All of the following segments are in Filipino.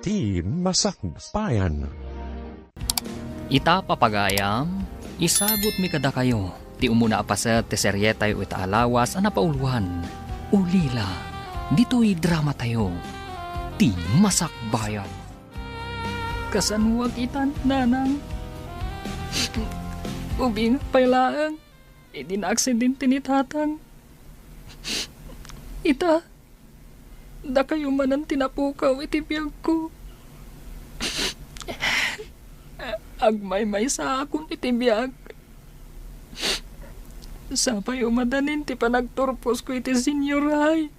Ti Masakbayan. Ita papagayam, isagot mi kada kayo. Ti umuna apaset ti serye tayo ita alawas ang napauluhan. Ulila, dito'y drama tayo. Ti Masakbayan. Kasanuwag itan, nanang. Ubing pailaang, hindi na aksidente ni tatang. Ita, da kayo man ang tinapukaw itibiyag ko. Agmay-may sa akong itibiyag. Sapay umadanin ti panagturpos ko iti senyoray.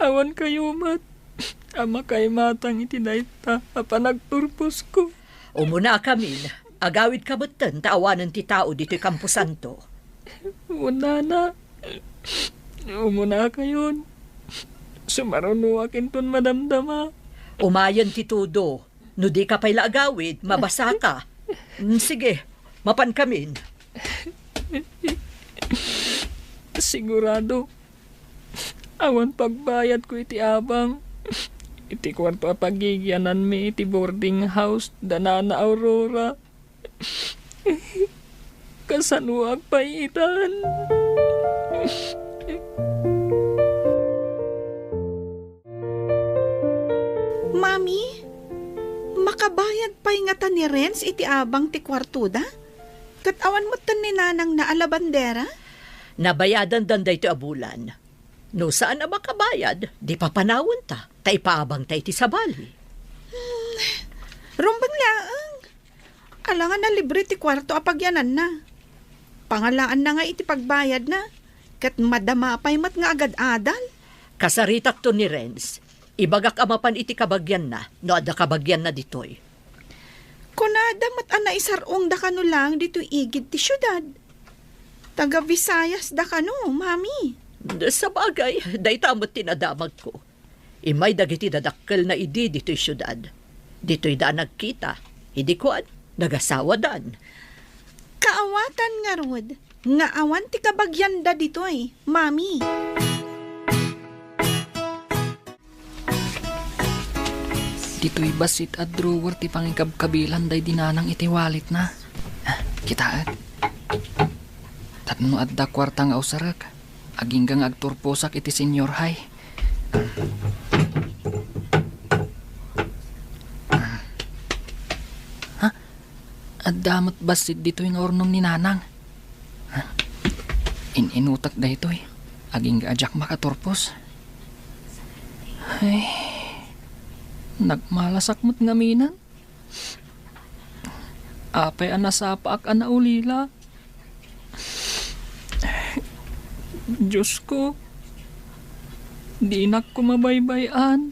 Awan kayo mat. Ama kay matang iti dayta panagturpos ko. Umuna kami na. Agawid ka batan taawanan ti tao dito'y Campo Santo. Una na. Umuna kayon. Sumarunuakin ton madamdama. Umayan ti tudo. No di ka pa'y agawid, mabasa ka. Sige, mapan kami. Sigurado. Awan pagbayad ko iti abang. Iti kwarto pagigyanan mi iti boarding house danana Aurora. Kasanuag paitan. Mami, makabayad pa'y nga ta ni Renz iti abang ti kwartuda? Kat awan mo tan ni nanang na alabandera? Nabayadan danday ti abulan. No saan na makabayad, di pa panawon ta. Tay paabang tay ti sabali. Rumbang laang. Alangan na libre ti kwarto apagyanan na. Pangalaan na nga iti pagbayad na. Kat madama pa'y mat nga agad-adal. Kasaritak to ni Renz. Ibagak amapan iti kabagyan na, no ada kabagyan na ditoy. Kunada mat ana isarong da kano lang dito igid ti syudad. Taga Visayas da kano, mami. Sa bagay, day tamot tinadamag ko. Imay dagiti dadakkel na idi dito'y syudad. Dito'y daan nagkita. Idi koan, nagasawa dan. Kaawatan nga rod. Nga awan ti kabagyan da dito'y, mami. Dito'y basit at drawer ti pangikabkabilan day dinanang itiwalit na. Kitaat. Tapno at da kwartang ausarak. Aginggang agturposak iti senyor hay. At damat basit dito'y nga ornong ni nanang. Inutak da ito'y. Aging gaajak makaturpos. Ay, nagmalasak mo't ngaminan. Apay anasapa ak anaulila. Diyos ko, di nak kumabaybayan.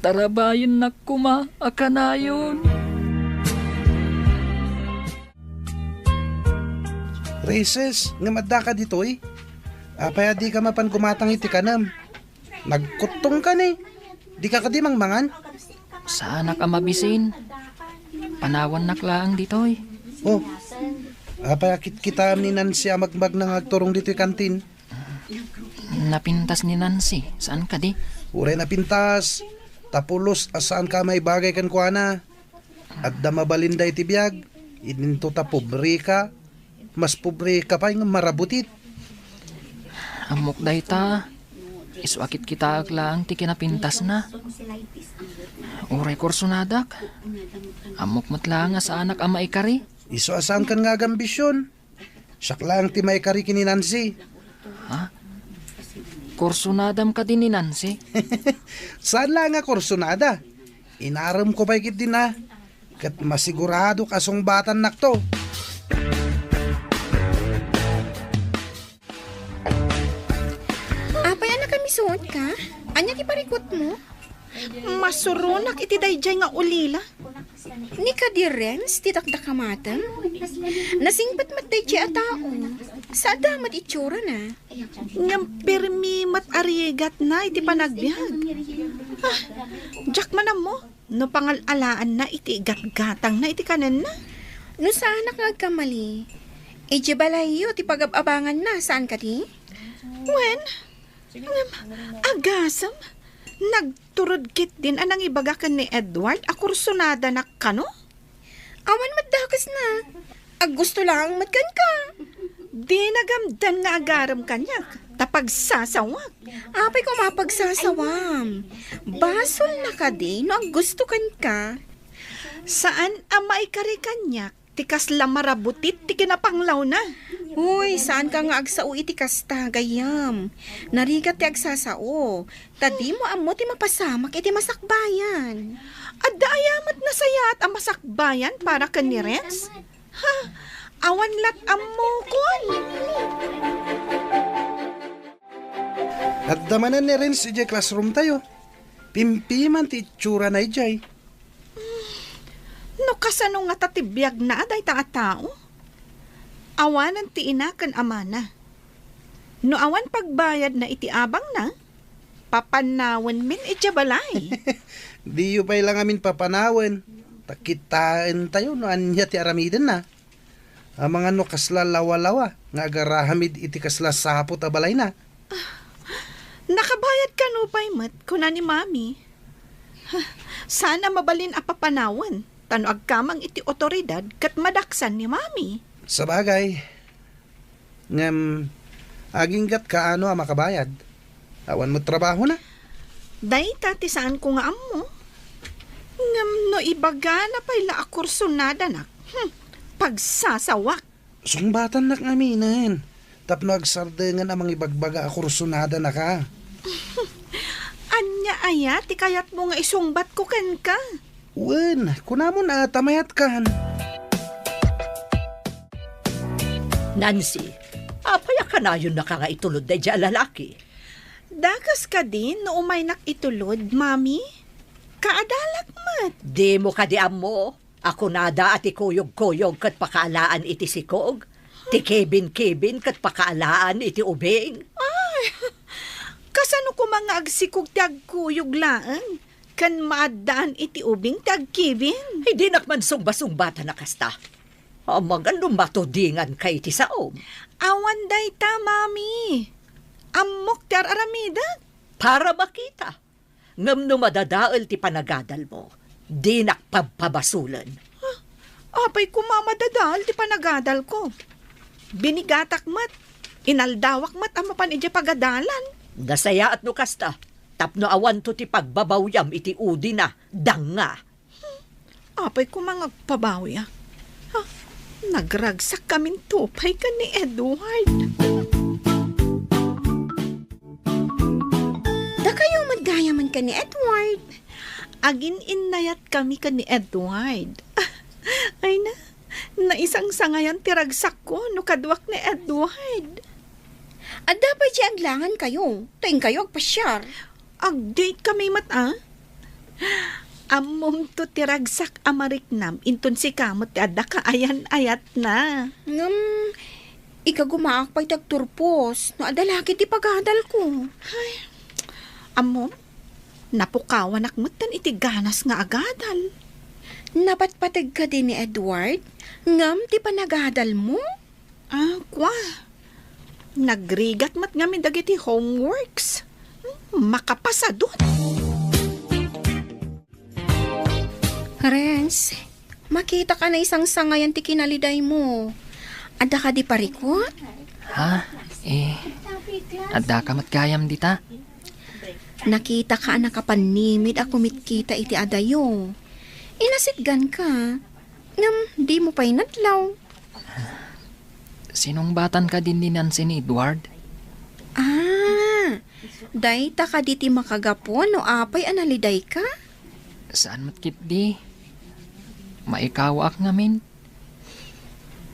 Tarabayin nak kuma akanayon. Races, nga madda ka ditoy. Apaya di ka mapan kumatang iti kanam. Nagkutong ka ni. Di ka kadimang mangan. Sana ka mabisin. Panawan naklaang ditoy. Oh, apaya kita ni Nancy amagbag nang agturong dito'y kantin. Napintas ni Nancy. Saan ka di? Uray na pintas. Tapulos asaan ka may bagay kan kuana. At damabalinday tibiyag. Ininto ta pobre ka. Mas pobre ka pa yung marabutit. Amok day ta. Iswakit kita aglaang ti kinapintas na. Uray korsunadak. Amok matla nga sa anak ama ikari. Iso asaan kan nga gambisyon. Siyak lang ti may kari kini Nancy. Ha? Korsunadam ka din ni Nancy? Saan lang nga korsunada? Inaram ko pa ikit din na. Kat masigurado kasong batan nakto. Apay anak kami suot ka? Anya kiparikot mo? Masurunak iti dayjay nga ulila. Ni ka di Renz, titakda kamatan? Nasingpat matay siya tao. Sa damat itsura na. Ngam permi mat arigat na iti panagbiag. Jack manam mo. No pangalalaan na iti gatgatang na iti kanan na. No sana ka agkamali. E di balayo, ti pagababangan na. Saan ka di? Wen? Agasam? Nagturod kit din anang ibagakan ni Edward, akursunada na kano? Awan maddakas na. Gusto lang matkan ka. Di nagamdan nga agaram kanyak, tapag sasawak. Apay ko mapagsasawam. Basol na ka di no gusto kan ka. Saan amay kari kanyak, tikas lamarabutit, ti kinapanglaw na. Uy, saan ka nga agsao iti kasta, gayam? Narigat ti agsasao. Tadi mo amo ti mapasamak iti masakbayan. Adda ayamat na sayat ang masakbayan para kan ni Renz? Ha, awan lat ammo kon. At damanan ni Renz ijay classroom tayo. Pimpiman ti itsura na ijay. No kasano nga tatibiyag na aday ta tao? Awanan ti inakan amana. No awan pagbayad na iti abang na, papanawan min itya balay. Di yu pa'y lang amin papanawan. Takitaan tayo no anya ti aramiden na. Ang mga no kasla lawa-lawa, nga agarahamid iti kasla sapot a balay na. Nakabayad ka no pa'y mat, kuna ni mami. Sana mabalin a papanawan, tano agkamang iti otoridad kat madaksan ni mami. Sa bagay, ngam, aging gat kaano a makabayad. Awan mo trabaho na. Day tati saan ko nga amo. Ngam no ibaga na pa'y la akursunada na. Pagsasawak. Sungbatan nak ngaminan. Tapno agsardengan amang ibagbaga a kursunada na ka. Anya aya, ti kayat mo nga isungbat ko ken ka. Wen, kunamon na tamayat kan. Nancy, apaya ka na yun na ka nga itulod na dyan lalaki. Dakas ka din no umay nak itulod, mami. Kaadalak mat. Di mo ka di amo. Ako nada at ikuyog-kuyog kat pakaalaan iti sikog. Ti Kevin kat pakaalaan iti ubing. Kasano ko mga agsikog ti agkuyog laan? Kan maadaan iti ubing ti agkibin. Hindi nakman sungba-sungbata na kasta. Mga lumatodingan kay iti saom. Awan day ta, mami. Amok ti aramida. Para makita. Ngam no madadaal ti panagadal mo. Di nakpabpabasulan. Apay ko mamadadal ti panagadal ko. Binigatak mat. Inaldawak mat ang mapanidya pagadalan. Nasaya at no kasta. Tapno awan to ti pagbabawyam iti udi na. Danga. Apay ko mga pabawya. Nagragsak kaming tupay ka ni Edward. Da kayo maggayaman ka ni Edward. Agin inayat kami ka ni Edward. Ay na isang sangayan tiragsak ko no kadwak ni Edward. At dapat siya aglangan kayo. Taing kayo agpasyar. Ag-date kami mata. Amom to tiragsak amariknam inton si kamot ti adda ka ayan-ayat na. Ikagumaak pa'y tagturpos. No adalaki ti pagadal ko. Amom, napukawan akmutan iti ganas nga agadal. Napatpatag ka din ni Edward? Ngam ti panagadal mo? Kwa. Nagrigat mat ngamin dagiti homeworks. Makapasadot. Renz, makita ka na isang sangayan ti kinaliday mo. Ada ka di parikot? Ha? Adda ka matgayam dita? Nakita ka na kapanimid ako mitkita iti adayo. Inasitgan ka. Ngam, di mo pa'y natlaw. Sinong batan ka din ni Nancy ni Edward? Day ta ka diti makagapon no apay analiday ka? Saan matkit di? Maikawak ngamin.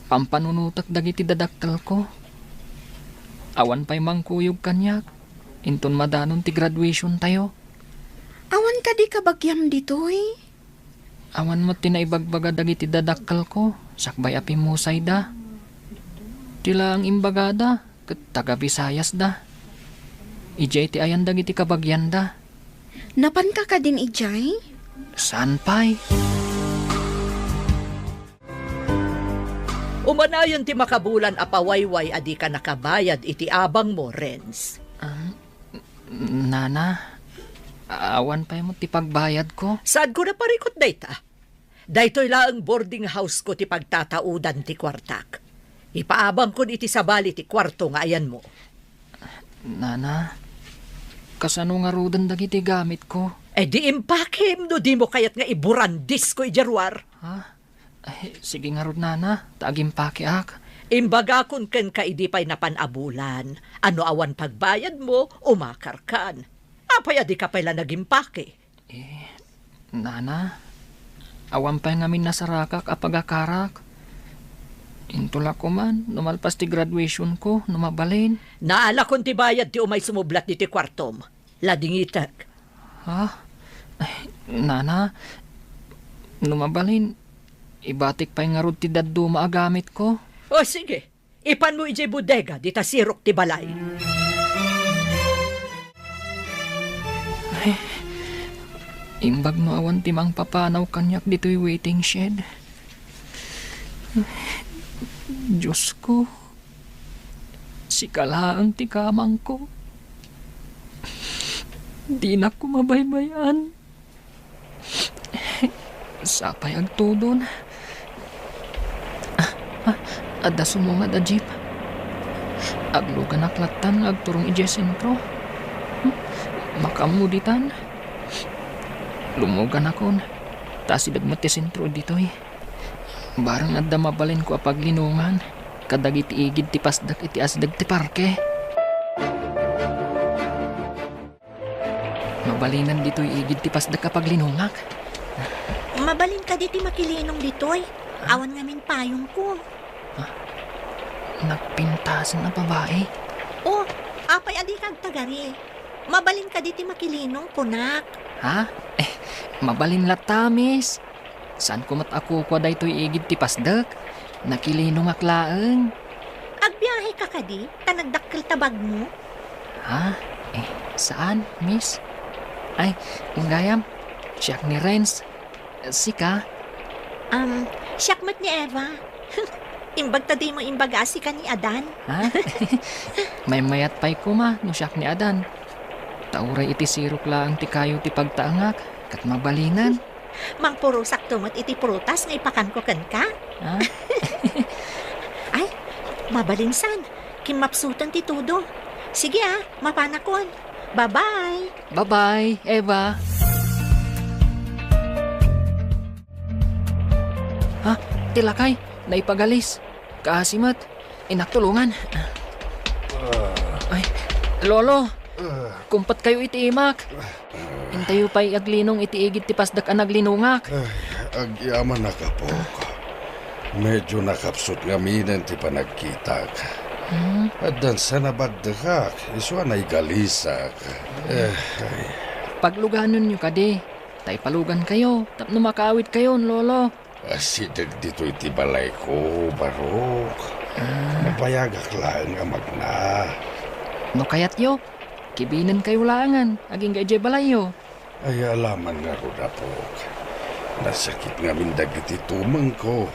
Pampanunutak dagiti dadaktal ko. Awan pa'y mangkuyog kanyak. Inton madanon ti graduation tayo. Awan ka di kabagyam ditoy. Awan mo tinaibagbaga dagiti dadaktal ko. Sakbay api musay da. Tila ang imbagada. Kat taga Visayas da. Ijay ti ayan dagiti kabagyan da. Napan ka din ijay? Saan pa'y? Umanayon ti makabulan apawayway adi ka nakabayad iti abang mo, Renz. Nana, Awan pa mo ti pagbayad ko. Saan ko na parikot dayta? Daytoy laang boarding house ko ti pagtataudan ti kwartak. Ipaabang ko iti sabali ti kwarto nga ayan mo. Nana, kasano nga rudan dagiti gamit ko? Di impakim no di mo kayat nga iburandis ko ijarwar. Ha? Ay, sige nga rod, Nana. Taagim pakiak. Imbaga kun ken ka idi pay napanabulan. Ano awan pagbayad mo, umakarkan. Apay adi ka pala nagimpake. Nana, awan pa ngamin nasarakak apagakarak. Intula ko man, numalpas ti graduation ko, numabalin. Naala kon ti bayad ti umay sumublat ni ti kwartom. Ladingitak. Ha? Ay, Nana, numabalin. Ibatik pa nga rod ti daddo maagamit ko. O sige, ipan mo ijay bodega di ta sirok ti balay. Imbag no awan timang papanaw kanyak dito'y waiting shed. Diyos ko, si kalaang ti kamang ko. Di na ko mabaybayan. Sapay agtudon. Adda sumungad a jeep. Aglugan aklatan agturong ije sentro. Makamuditan. Lumugan akon. Tasidag mati sentro ditoy. Barang adda mabalin ko apaglinungan. Kadag iti igid ti pasdak iti asdag ti parke. Mabalinan ditoy igid ti pasdak apaglinungak. Mabalin ka diti makilinong ditoy. Awan ngamin payong ko. Nagpintasan na babae. Oh, apay adi kag tagari. Mabalin ka diti makilinong punak. Ha? Mabalin latamis. Saan ko ako kwa daytoy igid ti pasdak? Nakilinong aklaeng. Agbiyahe ka kadi, tanagdakkel tabag mo. Ha? Saan, miss? Ay, gayam. Siyak ni Renz. Sika? Siyakmat ni Eva. Imbag tadi mo imbagasi ka ni Adan. Ha? May mayat pay ko ma, no siyak ni Adan. Tauray iti sirok lang ti kayo ti pagtaangak, kat mabalinan. Mang puro sakto mo't iti prutas nga ipakan ko kan ka. Ha? Ay, mabalinsan. Kimapsutan ti tudo. Sige mapanakon. Bye-bye. Bye-bye, Eva. Ha? Tilakay, naipagalis. Kaasimat, inaktulungan. Ay, Lolo, kumpat kayo iti imak. Intayo pa'y aglinong iti igit ti pasdak ang naglinungak. Agyaman na ka po. Medyo nakapsot nga minan ti panagkitak. At dan sa nabagdakak, iswa na igalisak. Pagluganon nyo kade, tay palugan kayo, tapno makawit kayo, Lolo. Asidag dito iti balay ko, Barok. Napayagak lang nga magna. No kayat yo, kibinan kayo langan, aging gayjay balayo. Ay alaman nga roda po. Nasakit nga mindag iti tumang ko.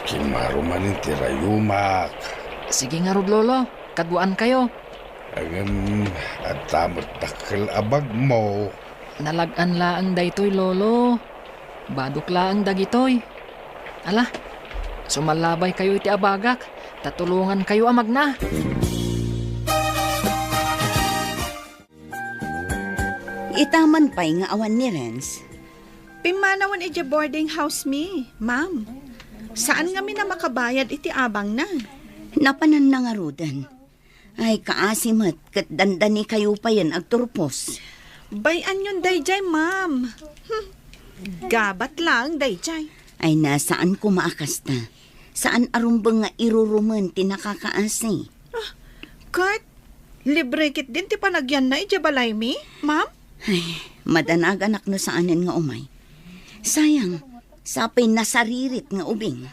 Kimaro man iti rayumak. Sige nga rod, Lolo, kadwaan kayo. Angan at tamot dakil abag mo. Nalagan laang daytoy, Lolo. Badok laang dagitoy. Ala, sumalabay kayo iti abagak, tatulungan kayo amag na. Itaman pa'y nga awan ni Renz. Pimanawan iti boarding house mi, ma'am. Saan nga mi na makabayad iti abang na? Napanan na nga rudan. Ay kaasimat, kat dandani kayo pa yan agturpos. Bayan yun dayjay, ma'am. Gabat lang dayjay. Ay nasaan ko maakasta? Saan arumbang nga iruruman tinakakaasi? Kat, libre kit din ti panagyan na iti balay mi, ma'am? Ay, madanag anak no saanin nga umay. Sayang, sapay nasaririt nga ubing.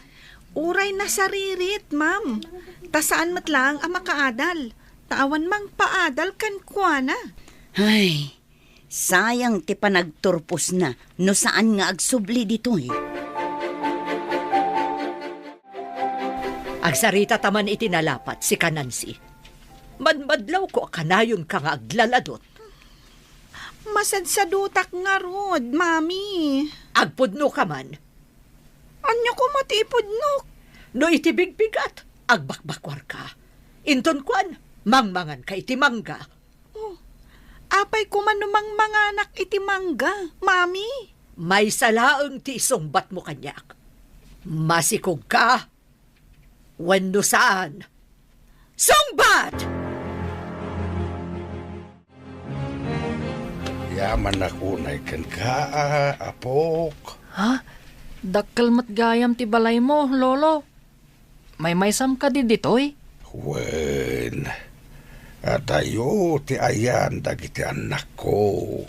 Uray na saririt, ma'am. Tasaan mat lang ang makaadal. Taawan mang paadal kan kuana. Ay, sayang ti panagturpos na no saan nga agsubli ditoy. Agsarita taman itinalapat si Kanansi. Madmadlaw ko kanayon ka nga aglaladot. sad sa dutak nga rod, mami. Agpudno ka man. Anya ko matipudnok. No itibig-bigat, agbakbakwar ka. Inton kwan, mangmangan ka iti mangga. Apay ko man numang manganak iti mangga, mami. May salaang ti isungbat mo kanyak. Masikog ka. Wenno saan? Sungbat! Yaman ako na ikan ka, apok. Ha? Dakkel matgayam ti balay mo, lolo. May maysam ka di ditoy? Wen, atayo ti ayan dagiti anak ko.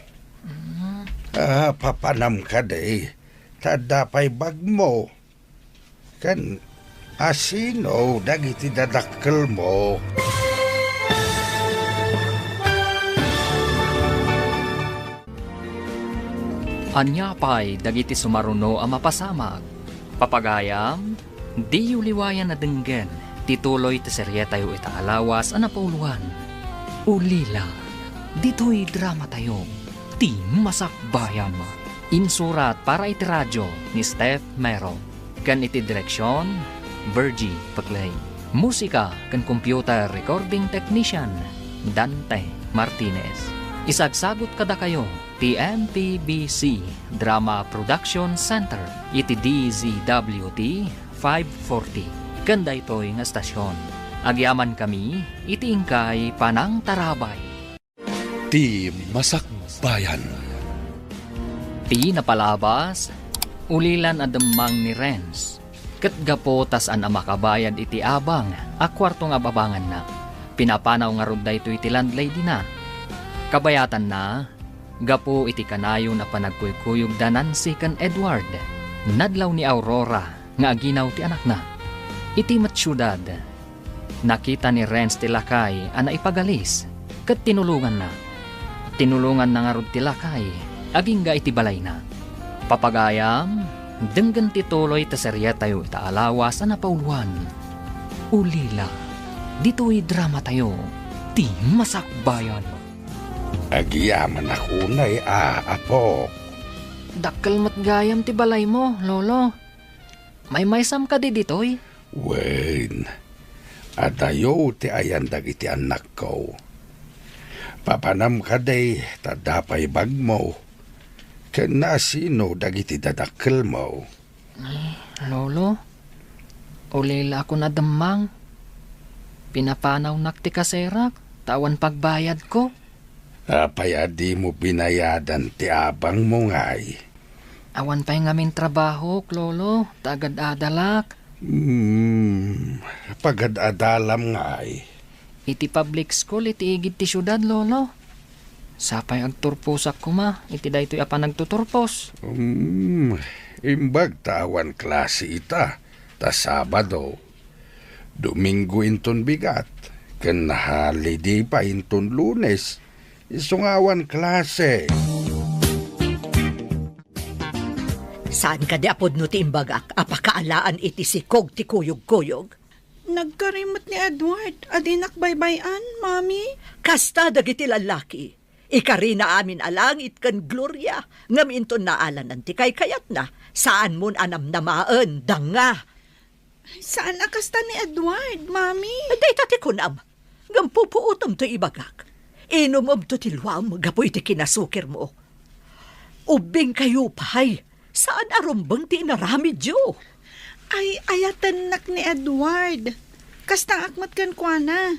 Papanam ka day, tadapay bag mo. Kan asino dagiti dadakkel mo. Anya pa'y dagiti sumaruno ang mapasamag. Papagayam, di yuliwayan na denggen, tituloy ti seryeta yu itaalawas ang napauluan. Ulila, dito'y drama tayo, ti masakbayan. Insurat para iti radyo ni Steph Mero. Kan iti direksyon, Virgie Paglay. Musika kan computer recording technician, Dante Martinez. Isagsagot kada kayo, TMPBC Drama Production Center, iti DZWT 540. Ganda ito'y nga stasyon. Agyaman kami, iti ingkay Panang Tarabay. Ti Masakbayan. Ti napalabas, ulilan adamang ni Renz. Katgapo tas an makabayad iti abang, akwarto nga babangan na. Pinapanaw nga rod da ito iti landlady na. Kabayatan na, gapo iti kanayo na panagkuykuyog da Nancy kan Edward. Nadlaw ni Aurora, nga aginaw ti anak na. Iti matsyudad, nakita ni Renz ti lakay ana ipagalis, kat tinulungan na. Tinulungan na nga rod ti lakay, aging ga iti balay na. Papagayam, denggan ti tuloy ta serya tayo itaalawas na napauluan. Ulila, dito'y drama tayo, ti masakbayan. Agyaman ako na apok. Dakkel matgayam ti balay mo, lolo. May maysam ka di ditoy? Wen, atayo ti ayan dagiti anak ko. Papanam ka day, tadapay bag mo. Ken nasino dagiti dadakkel mo. Lolo, ulila ako na damang. Pinapanaw nak ti kaserak, tawan pagbayad ko. Apayadi mo binayadan ti abang mo ngay. Awan pa'y ngamin trabaho, lolo, tagad adalak. Pagad-adalam ngay. Iti public school, iti igid ti syudad, lolo. Sapay agturposak ko ma, iti daytoy apa nagtuturpos. Imbag tawan klase ita, ta Sabado. Domingo inton bigat, ken holiday pa inton Lunes. Isungawan klase. Saan ka di apod no ti imbagak? Apakaalaan iti sikog ti kuyog-kuyog? Nagkarimot ni Edward, adinak baybayan, mami. Kasta dagiti lalaki. Ikarina amin alangit kan Gloria. Ngam inton naalanan ti kay kayat na. Saan mun anam namaan, danga. Saan akasta ni Edward, mami? Day tati kunam. Ngam pupuutom to ibagak. Inom to tilwam, gapoy ti kinasukir mo. Ubing kayo pay, saan arumbang ti inaramid yo? Ay, ayatan nak ni Edward. Kastang akmat kan kwa na.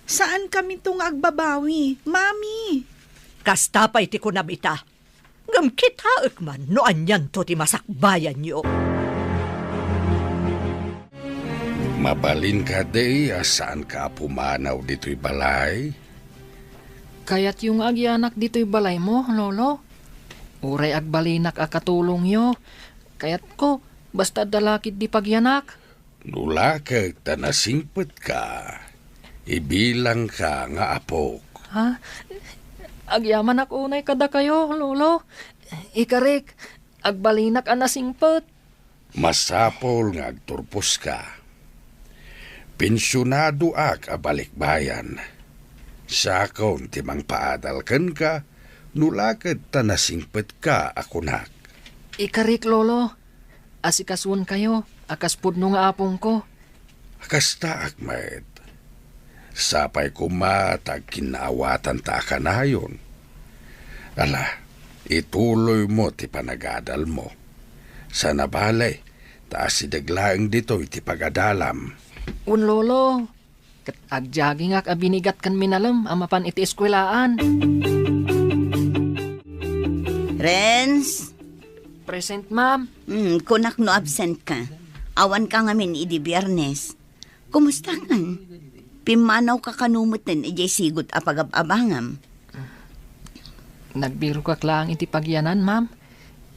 Saan kami itong agbabawi, mami? Kasta pa'y ti kunam ita. Ngam kita ekman, no anyan to ti masakbayan yo. Mabalin ka day, saan ka pumanaw dito'y balay? Kaya't yung agyanak dito'y balay mo, lolo. Uray agbalinak akatulong yo. Kaya't ko, basta dalakid di pagyanak. Nula ka, tanasingpet ka. Ibilang ka nga apok. Ha? Agyaman ako unay kada kayo, lolo. Ikarik, agbalinak anasingpet. Masapol nga agturpos ka. Pensyonado ak abalikbayan. Sakon timang paadalkan ka, Nulakad ta nasingpet ka, akunak. Ikarik, lolo. Asikasuan kayo. Akas pudno nga apong ko. Kasta akmet. Sapay ko matag kinaawatan ta ka na yun. Ala, ituloy mo ti panagadal mo. Sa nabalay, taas si daglaang dito iti pagadalam. Un lolo. Kat agjaging ak abinigat kan minalam amapan iti eskwelaan. Renz, Present, ma'am. kunak no absent ka. Awan ka ngamin idi biyernes. Kumusta kan? Pimanaw ka kanumutin ijay sigot apagababangam. Nagbiro ka lang iti pagyanan, ma'am.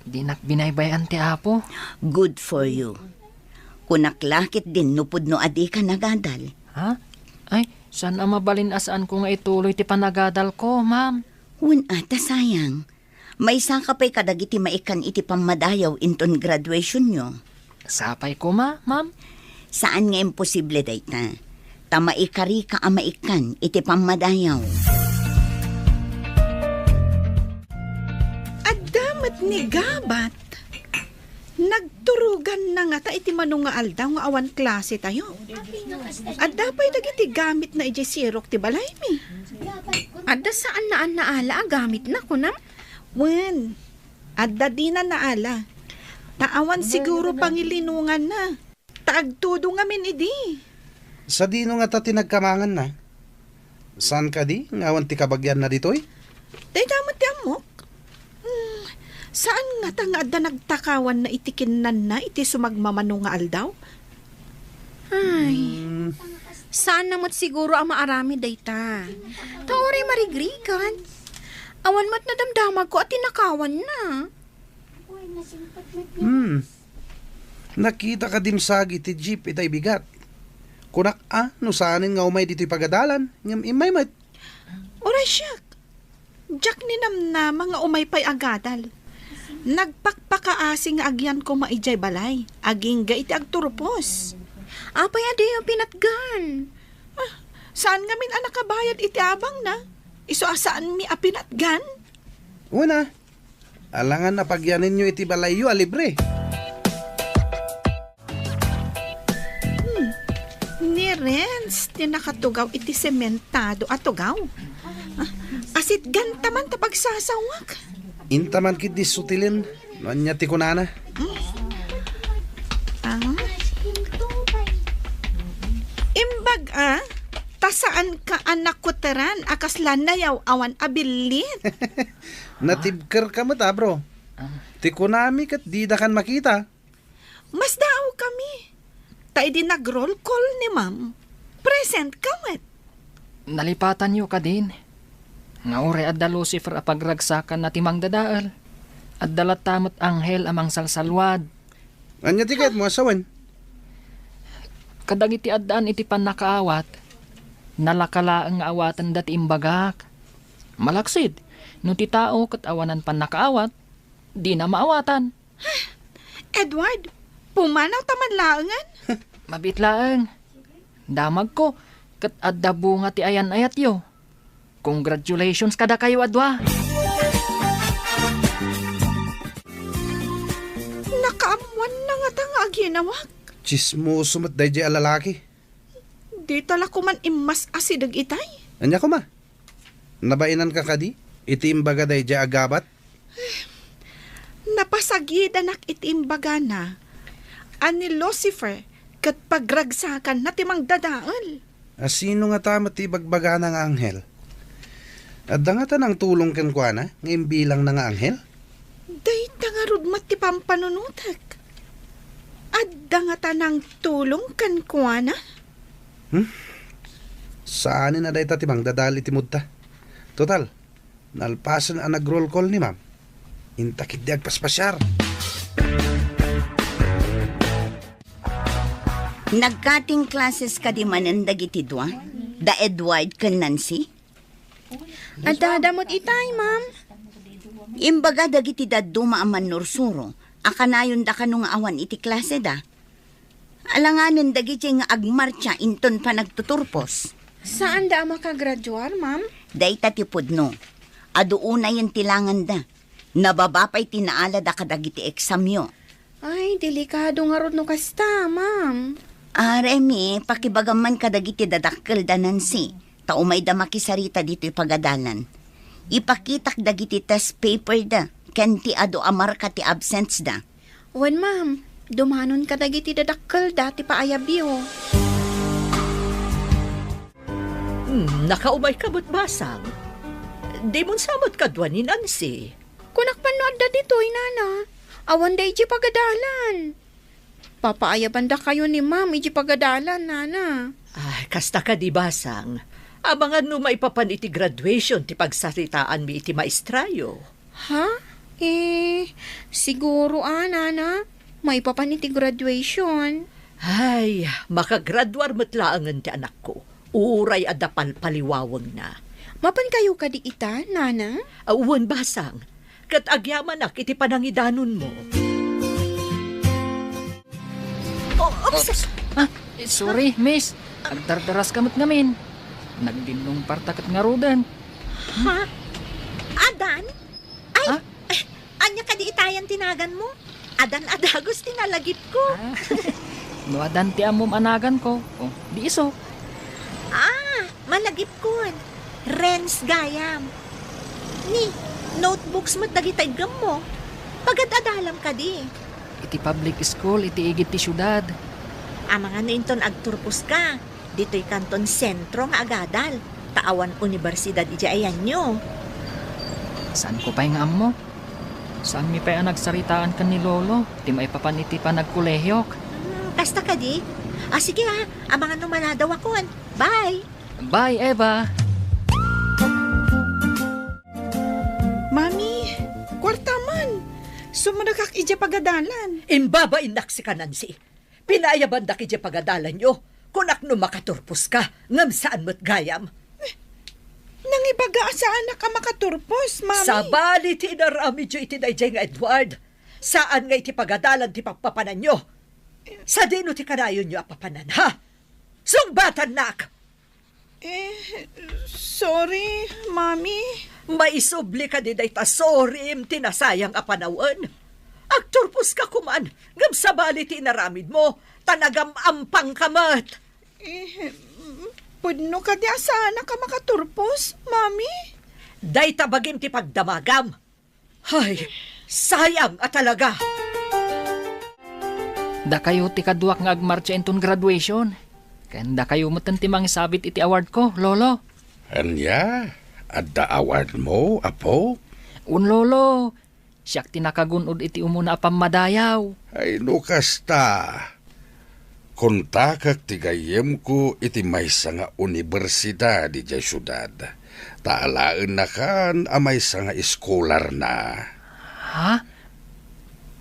Di nakbinaybayan ti apo. Good for you. Kunak lakit din nupod no adi ka nagadal. Ha? Ay, saan ang mabalin asaan ko nga ituloy ti panagadal ko, ma'am? Hun ata sayang. May isa ka pa'y kadagiti maikan iti pamadayaw inton graduation nyo. Sapay ko, ma'am? Saan nga imposible dayta? Tamaikari ka amaikan iti pamadayaw. At damat ni Gabat. Nagturugan na nga ta iti manunga aldaw nga awan klase tayo. At dapay dagiti gamit na iti sirok ti balay mi. Adda saan naan naala gamit na ko na? Wen, adda di na naala. Taawan siguro pangilinungan na. Taagtudo nga min idi. Sa dino nga ta tinagkamangan na. Saan ka di? Ngawan ti kabagyan na ditoy? Day damat ti amok. Saan nga ta nga adda nagtakawan na itikinan na iti sumagmamano nga aldaw? Ay, saan namot siguro ang maarami dayta? Taori marigrigan. Awan mat nadamdamag ko at tinakawan na. Nakita ka dimsagi ti jeep itay bigat. Kunak no saanin nga umay dito'y pagadalan. Ngam imay mat. Oray siyak. Jack ni namnama nga umay pa'y agadal. Nagpakpakaasi nga agyan ko maijay balay. Aging ga iti agturupos. Apay adi yung pinatgan. Saan nga min anak kabayad iti abang na? Iso asaan mi apinatgan? Una, alangan na pagyanin nyo iti balayo alibre. Ni Renz, tinakatugaw iti sementado at tugaw. Asit gantaman ta pagsasawak. Intaman kit di sutilin. Noan niya ti kunana. Imbag tasaan ka anak ko teran akas lanayaw awan abilit. Natibker ka mata bro. Ti kunami kat di da kan makita. Mas daaw kami. Tayo din nag-roll call ni ma'am. Present ka met. Nalipatan niyo ka din. Nga ore adda Lucifer apagragsakan na timang dadaal. At dalatamot anghel amang salsalwad. Anya ti kahit mo asawan? Kadagiti addaan iti panakaawat. Nalakalaang awatan dati imbagak. Malaksid, no ti tao kat awanan panakaawat, di na maawatan. Edward, pumanaw taman laangan? Mabitlaang. Damag ko, kat adda bunga ti ayan ayat yo. Congratulations kada kayo adwa. Nakaamuan na nga tanga ginawak. Chismoso mat day jay alalaki. Di tala ko man imas asidag itay. Anya ko ma? Nabainan ka kadi? Itimbaga day jay agabat? Napasagid anak itimbaga na. Ani Lucifer, kat pagragsakan na timang dadaal. Sino nga tamat ti bagbaga ng anghel? Adda nga tanang tulong ken kuana, ngayon bilang na nga anghel? Day tangarod mat ti pampanunutak. Adda nga tanang tulong kan kuana? Saan na day ta timang dadali timod ta? Total, nalpasan ang nag-roll call ni ma'am. Intakit di agpaspasyar. Nagkating classes ka di manan dagiti dua? Da Edward ken Nancy? Adda damot itay, ma'am. Imbaga dagiti daddo maaman nursuro. Akanayon da kanong awan iti klase da. Alanganin dagiti nga agmarcha inton pa nagtuturpos. Saan da makagraduar, ma'am? Day tatipod no. Aduuna yung tilangan da. Nababapay tinaala da kadagiti eksamyo. Ay, delikado nga rod no kasta, ma'am. Remy, pakibagaman kadagiti dadakkel da Nancy. Taumay da makisarita dito ipagadalan. Ipakitak dagiti test paper da. Ken ti adu amarka ti absence da. Wan, ma'am. Dumanon ka dagiti dadakkel dati pa ayabyo. Nakaumay kabot basang. Di mon samot kadwa ni Nancy. Kunak panood da dito'y, nana. Awan da iji pagadalan. Papaayaban da kayo ni ma'am iji pagadalan, nana. Ay, kasta ka di basang. Abangan no maipapan iti graduation ti pagsaritaan mi iti maestrayo. Ha? Siguro, nana. May papaniti graduation. Ay, makagraduar matlaangan ti anak ko. Uray adapal paliwawang na. Mapan kayo kadi ita, nana? Uwan basang. Kat agyaman ak iti panangidanon mo. Oops! Sorry, miss. Agdardaras kamot ngamin. Nagdinong partakat nga rodan. Ha? Adan? Ay, Ha? anya ka di itayan tinagan mo? Adan adagos tinalagip ko. Nuadan ti amom anagan ko. Oh, di iso. Malagip ko. Renz gayam. Ni, notebooks mo't dagitay gam mo. Pagad-adalam ka di. Iti public school, iti igit ti syudad. Mga nainton agturpos ka. Dito'y kanton sentro nga agadal. Taawan universidad ija ayan nyo. Saan ko pa'y nga amo? Saan mi pa'y nagsaritaan ka ni Lolo? Ti maipapan iti pa nagkolehyok. Kasta ka di. Sige mga numanadaw akon. Bye! Bye, Eva! Mami, kwarta man. Sumunagak ija pagadalan. Imbaba inak si Nancy. Pinayaban da kiti pagadalan nyo. Kunak no makaturpos ka, ngam saan mo't gayam. Nangibaga saan na ka makaturpos, mami? Sa bali ti inarami dyo iti dayjay nga Edward. Saan nga iti pagadalan ti pagpapanan nyo? Sa dino ti kanayon nyo apapanan, ha? Sungbatan nak! Sorry, mami. Maisubli ka di day ta sorry tinasayang apanawan. Agturpos ka kuman, ngam sa bali ti inaramid mo, tanagam ampang kamat. Pudno ka di asana ka makaturpos, mami? Day tabagim ti pagdamagam. Hay, sayang at talaga. Da kayo ti kaduak nga agmarcha inton graduation. Kanda kayo matantimang isabit iti award ko, Lolo. Anya, adda award mo, apo? Lolo, siyak tinakagunod iti umuna apamadayaw. Ay, no kasta. Kontakak ti gayem ko iti maysa nga universidad di jay syudad. Taalaan na kan maysa nga iskolar na. Ha?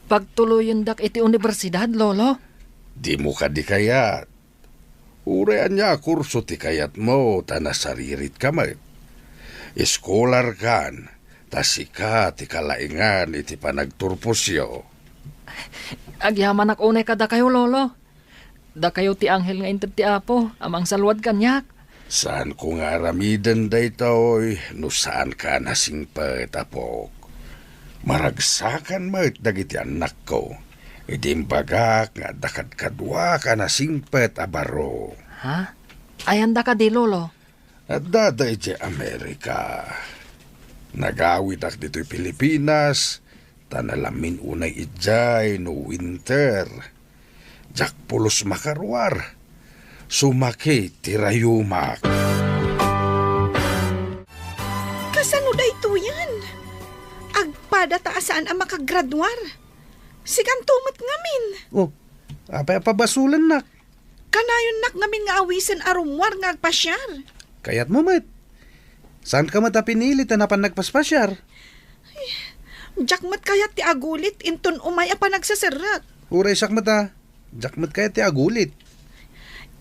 Pagtuloyin dak iti universidad, Lolo? Di mo ka di kayat. Urean niya kurso ti kayat mo, tanasaririt ka may. Iskolar kan, tasika ti kalaingan iti panagturpusyo. Agyaman ak unay kada kayo, Lolo. Da kayo ti anghel nga inted ti Apo, amang salwad kanyak. Saan ko nga aramidan day taoy, no saan ka nasingpet, Apok. Maragsakan mo dagiti anak ko. Idimbagak nga dakad kadwa ka na singpet abaro. Ha? Ayanda ka di, Lolo. At daday di Amerika. Nagawid ak dito'y Pilipinas, tanalamin unay ijay no winter. Jak pulos makarwar, sumaki tirayumak. Kasano da ito yan? Agpada taasaan ang makagradwar. Sigang tumot ngamin. Oh, apay-apabasulan nak. Kanayon nak ngamin nga awisan arumwar nga agpasyar. Kayat mo, mat. Saan ka mata pinilit na napan nagpaspasyar? Jakmat kayat ti agulit inton umay pa nagsasarat. Uray sak mata. Jakmat kayat ti agulit.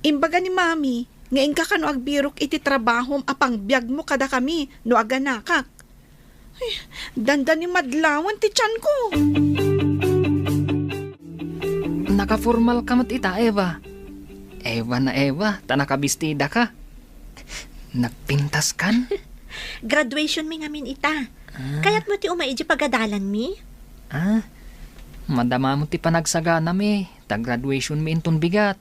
Imbaga ni mami, ngayon ka no agbirok iti trabahom apang biyag mo kada kami no aganakak. Dandan ni madlawan ti tiyan ko. Nakaformal kamat ita, Eva. Eva na Eva, tanakabistida ka. Nagpintas kan? Graduation mi ngamin ita. Kaya't mo ti umaidya pagadalan mi? Madama mo ti panagsagana mi. Tag-graduation mi inton bigat.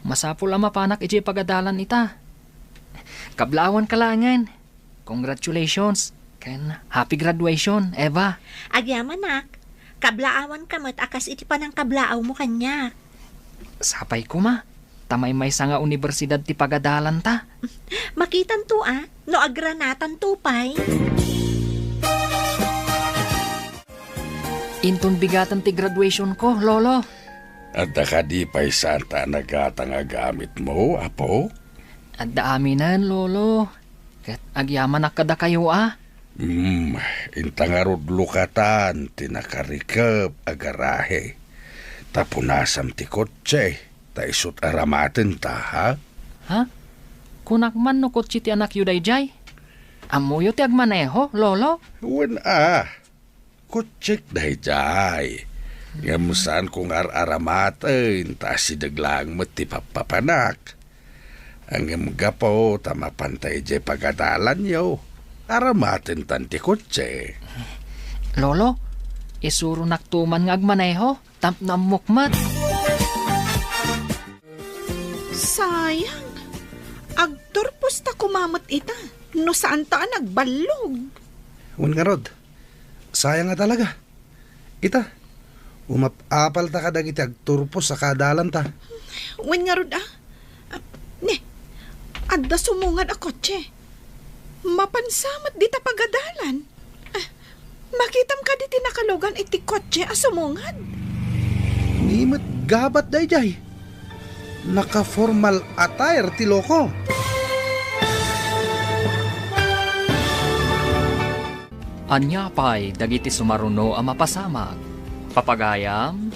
Masapul ang mapanak iti pagadalan ita. Kablawan kalangan. Congratulations. Ken happy graduation, Eva. Agyaman nak. Kablaawan ka mo't akas iti pa ng kablaaw mo kanya. Sapay ko ma. Tamay may nga universidad ti pagadalan ta. Makitan to no agranatan to pay. Inton bigatan ti graduation ko, lolo. At di pa'y santa nagatang agamit mo, apo? At daaminan, lolo. Kat agyaman na kada kayo Intangarod lukatan, tinakarikap, agarahe. Tapunasam ti kotse, taisot aramatin ta, ha? Ha? Kunakman no kotsi ti anak yu dayjay? Amuyo ti agmaneho, lolo? Wen kutsik dayjay. Ngamusan kung aramatin, ta si daglang ti papapanak. Ang gapo, tamapantay jay pagadalan yo. Aramatin tanti kotse. Lolo, isuro naktuman nga agmaneho, tamp na mukmat. Sayang. Agturpos ta kumamot ita. No saan ta nagbalog. Un nga rod, sayang nga talaga. Ita, umapapal ta kadagiti agturpos sa kadalan ta. Wen nga rod adda sumungad a kotse. Mapansamat di ta pagadalan. Makitam ka di tinakalugan iti kotse a sumungad. Nimit gabat dayjay. Naka-formal attire ti loko. Anya pa'y dagiti sumaruno ang mapasamag. Papagayam,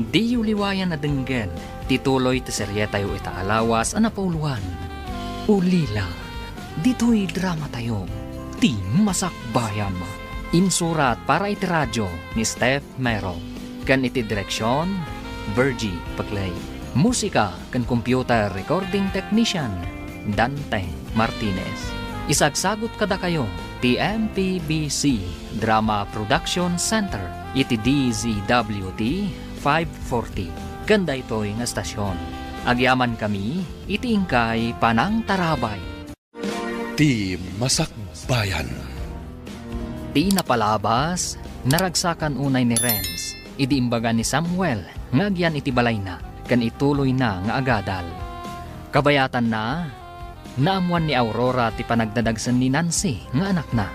di liwayan na denggen, tituloy ti seryetayo itaalawas ang napauluan. Ulila, dito'y drama tayo, ti masakbayan mo. Insurat para iti radyo ni Steph Mero. Kan iti direksyon, Virgie Paglay. Musika kan computer recording technician, Dante Martinez. Isagsagot kada kayo, ti MPBC Drama Production Center, iti DZWT 540. Ganda ito'y nga stasyon. Agyaman kami, iti ingkay Panang Tarabay. Ti Masakbayan. Ti napalabas, naragsakan unay ni Renz, idi imbaga ni Samuel, ngagyan iti balay na, kan ituloy na nga agadal. Kabayatan na, naamuan ni Aurora ti panagdadagsan ni Nancy nga anak na.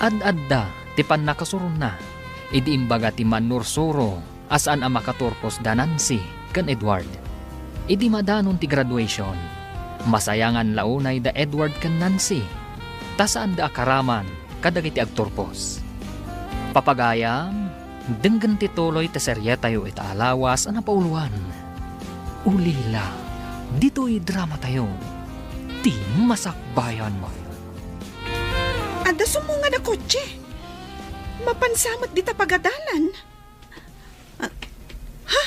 Ad-adda ti pan nakasurun na, idi imbaga ti manursuro, asaan ang makaturpos da Nancy kan Edward. Idi madanon ti graduation, masayangan launay da Edward kan Nancy, tasaan da akaraman kadagiti agturpos. Papagayam, denggan ti tuloy ti seryetayo itaalawas ang napauluan. Ulila, dito'y drama tayo, ti masakbayan mo. Ada sumunga na kotse. Mapansamot di ta pagadalan. Ha?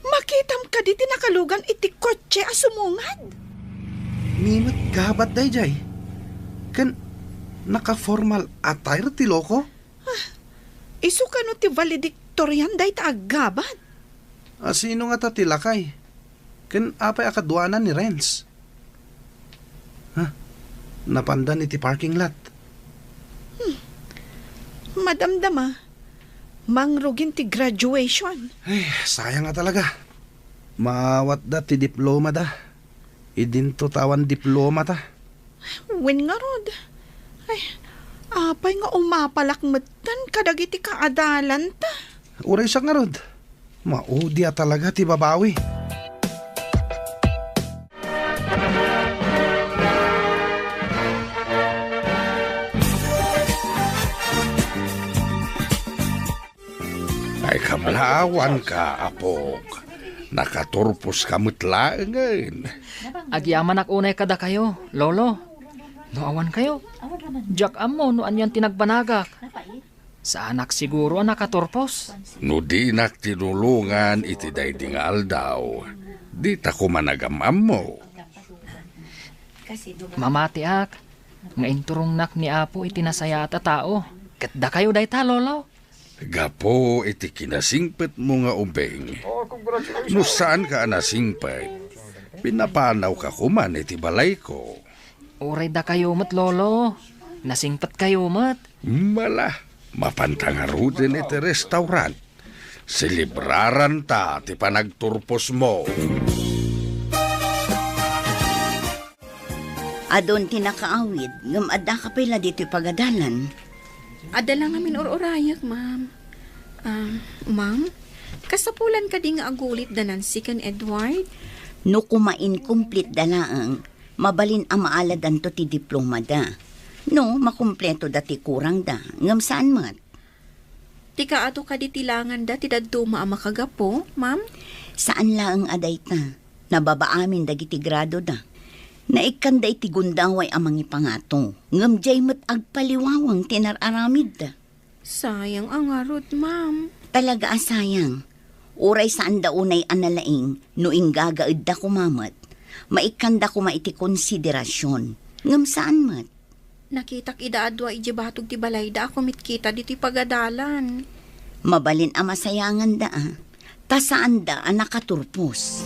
Makitam ka di tinakalugan iti kotse a sumungad. Nimit gabat dayjay. Kan naka-formal attire ti loko? Isu ka no ti valedictorian day ta agabat. Sino nga ta tilakay? Kan apay akadwanan ni Renz. Napandan iti parking lot. Madamdama, mangrugin ti graduation. Ay, sayang nga talaga. Mawat da ti diploma da. Idinto tawan diploma ta. Wen nga rod. Ay, apay nga umapalakmatan kadagiti kaadalan ta. Uray siya nga rod. Maudya talaga ti babawi. Ay kamlawan ka, apok. Nakaturpos ka mutlaangan. Agyaman ak unay kada kayo, lolo. Noawan kayo. Jack amo no anyan tinagbanagak. Sa anak siguro ang nakaturpos. No di nak tinulungan iti daydingal daw. Di ta ko managamam mo. Mamati ak, Nga inturong nak ni Apo itinasaya ta tao. Katda kayo day ta, lolo. Gapo iti kinasingpet mo nga ubeng. No saan ka nasingpet? Pinapanaw ka kuman iti balay ko. Uray da kayo mat, lolo. Nasingpat kayo mat. Mala, mapantangaro din iti restaurant. Silibraran ta ti panagturpos mo. Adon tinakaawid, ngam adda ka pala dito'y pagadalan. Ada lang namin or-orayak, ma'am. Ma'am, kasapulan ka di nga agulit danan si kan Edward? No kumain complete dalaang, mabalin ang maaladan to ti diploma da. No, makumpleto dati kurang da. Ngam saan mat? Tika ato ka di tilangan da ti daduma ang makagapo, ma'am? Saan laang aday ta? Nababaamin dagiti grado da. Naikanda iti gundaway amang ipangato. Ngam jay mat agpaliwawang tinararamid da. Sayang ang arot, ma'am. Talaga asayang. Uray saan daunay analaing no inggagaid da kumamat. Maikanda ko maiti konsiderasyon. Ngam saan mat? Nakitak idaadwa ijibatog ti balay da ako mitkita dito'y pagadalan. Mabalin ang masayangan da tasaan da ang nakaturpos.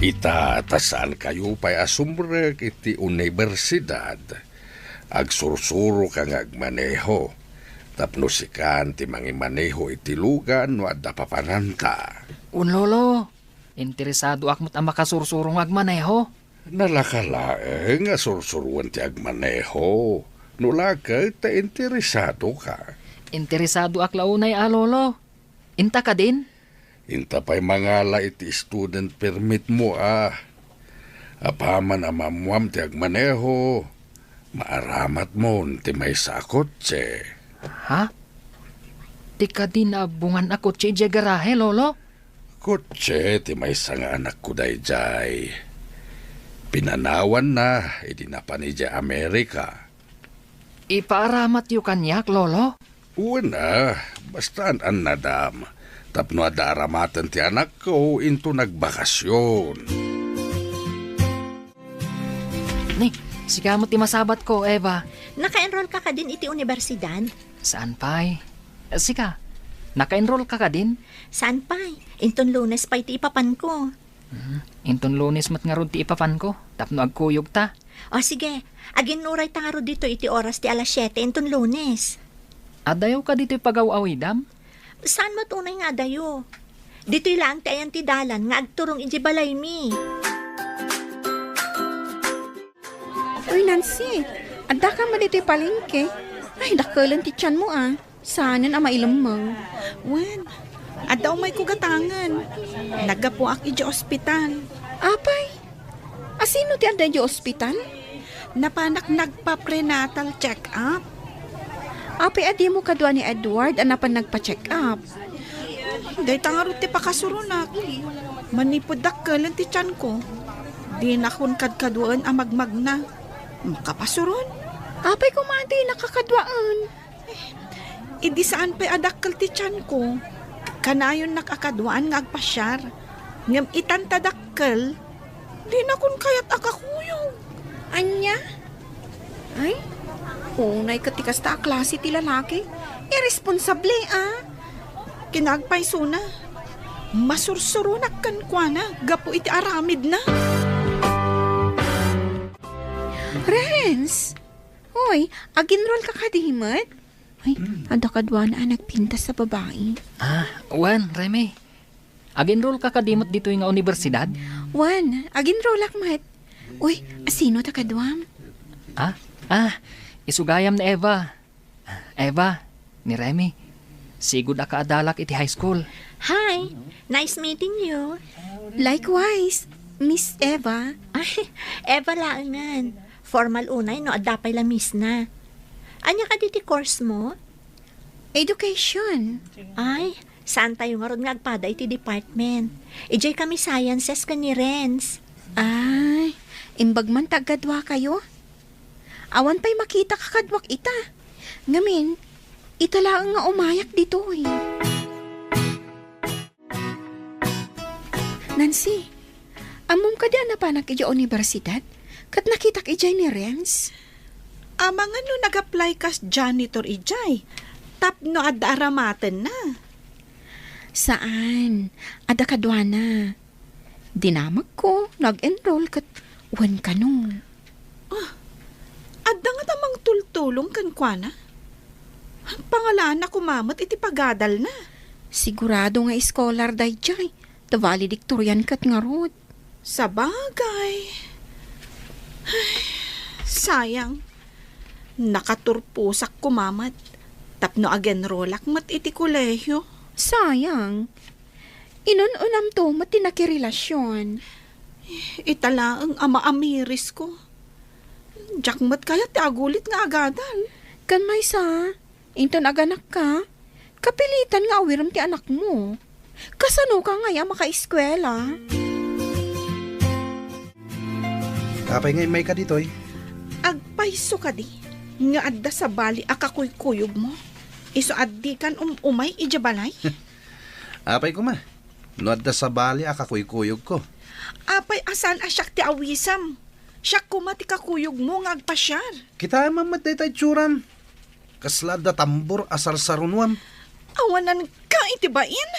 Itatasaan kayo pa'y asumrek iti universidad. Agsursuro kang agmaneho. Tapno sikan ti mangimaneho iti lugan no adda papananta. Lolo, interesado akmat ang makasursurong agmaneho. Nalakalae nga sursuruan ti agmaneho. No laka ta interesado ka. Interesado ak launay, lolo. Inta ka din? Inta pa'y mangala iti student permit mo Apaman amamuam ti agmaneho. Maaramat mo ti may sakot Ha? Di ka din abungan ako ti garahe, lolo? Kotse ti may nga anak ko dayjay. Pinanawan na, idinapanidya Amerika. Ipaaramat yu kanyak, lolo? Una, basta an nadam. Tapno adaramatan ti anak ko into nagbakasyon. Ni, sika mo ti masabat ko, Eva. Naka-enroll ka din iti universidad? Saan pa'y? Sika, naka-enroll ka din? Saan pa'y? Inton Lunes pa iti ipapan ko. Inton Lunes mat nga ron ti ipapan ko. Tapno agkuyog ta. O sige, aginuray ta nga ro dito iti oras ti alas 7 inton Lunes. Adayaw ka dito'y pagaw-awidam? Saan matunay nga dayo? Dito'y lang ti ayan ti dalan nga agturong iti balay mi. Uy, Nancy, adda ka mo dito'y palengke. Ay, dakalan ti tiyan mo Saanan ang mailamang. Wen, adda umay kugatangan. Nagapo ak iti ospital. Apay, asino ti adda iti ospital? Napanak nagpa-prenatal check-up. Apay, adi mo kadwa ni Edward anapan nagpa-check up. Day tangarot ti pakasurunak. Manipod dakkalan ti tiyan ko. Di nakon kadkaduan ang magmagna. Makapasuron. Apay, kumati nakakadwaan. Idi saan pa'y adakkal ti tiyan ko. Kanayon nakakadwaan nga agpasyar. Ngam itantadakkal. Di nakon kayat akakuyog. Anya? Ay, unay katikas ta klase ti lalaki. Irresponsable, Kinagpay suna. Masursurunak kan kwa na. Gapo iti aramid na. Renz! Hoy, aginroll ka kadimat? Ay, ada kadwa na nagpintas sa babae. Wan, Remy. Aginroll ka kadimot dito nga universidad? Wan, aginroll akmat. Uy, asino ta kadwam? Isugayam na Eva. Eva, ni Remy. Sigud aka adalak iti high school. Hi, nice meeting you. Likewise, Miss Eva. Ay, Eva laangan. Formal unay no adapay la miss na. Anya ka diti course mo? Education. Ay, saan tayo nga ron nga agpada iti department? Ijay kami sciences ka ni Renz. Ay, imbag man tagadwa kayo. Awan pa'y makita kakadwak ita. Ngamin, ita lang nga umayak dito Nancy, Amom ka na panak ija universidad? Kat nakita ijay ni Renz? Amang ano nag-apply kas janitor ijay. Tapno adda aramaten na. Saan? Ada kadwana. Dinamag ko, nag-enroll kat wan ka no. Adda nga tamang tultulong kan kwa na. Pangalan na kumamat iti pagadal na. Sigurado nga scholar day jay. The valedictorian kat nga rod. Sa bagay. Ay, sayang. Nakaturpusak kumamat. Tapno again rolak mat iti kolehyo. Sayang. Inununam to mati nakirelasyon. Itala ang ama amiris ko. Jakmat kaya ti agulit nga agadal. Kan may sa, into naganak ka, kapilitan nga awiram ti anak mo. Kasano ka nga ya maka-eskwela? Kapay ngay may ka dito eh. Agpaiso ka di. Nga adda sa bali akakuy-kuyog mo. Iso addi kan umay ijabalay. Apay ko ma. No adda sa bali akakuy-kuyog ko. Apay asan asyak ti awisam. Siyak kumati kakuyog mo nga agpasyar. Kita mamatay tayo tsuram. Kaslad da tambor asar sarunwam. Awanan ka itibain.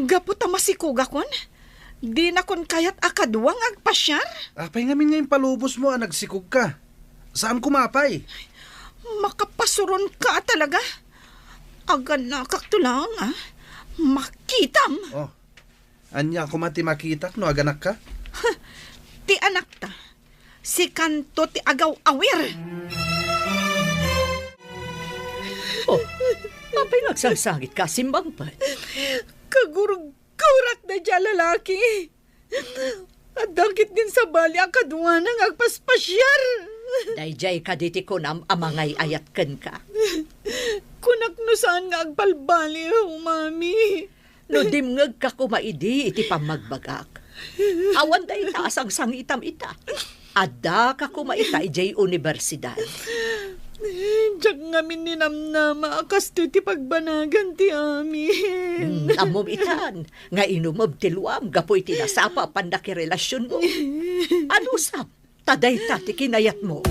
Gaputa masikuga kon. Di na kon kayat akaduwang agpasyar. Apay ngamin ngayon palubos mo nagsikog ka. Saan kumapay? Makapasuron ka talaga. Agan na kaktulang Makitam. Oh, anya kumati makita no aganak ka? Ti anak ta. Si kanto ti agaw awir. Oh, apay nagsasangit ka, simbang pa. Kagurag-gurat na dyan lalaki. At dagit din sa bali akaduwa ng agpaspasyar. Dayjay ka diti ko nam amangay ayatken ka. Kunak no saan nga agbalbali, mami. No dimngeg ka kumaidi iti pamagbagak. Awan da ita asang sangitam ita. Ada ka kumaita ijay universidad. Diyak ngamin ni namnama akas to ti pagbanagan ti amin. Amom itan, nga inumob ti luam, gapoy tinasapa pandaki relasyon mo. Ano sap? Taday ti kinayat mo.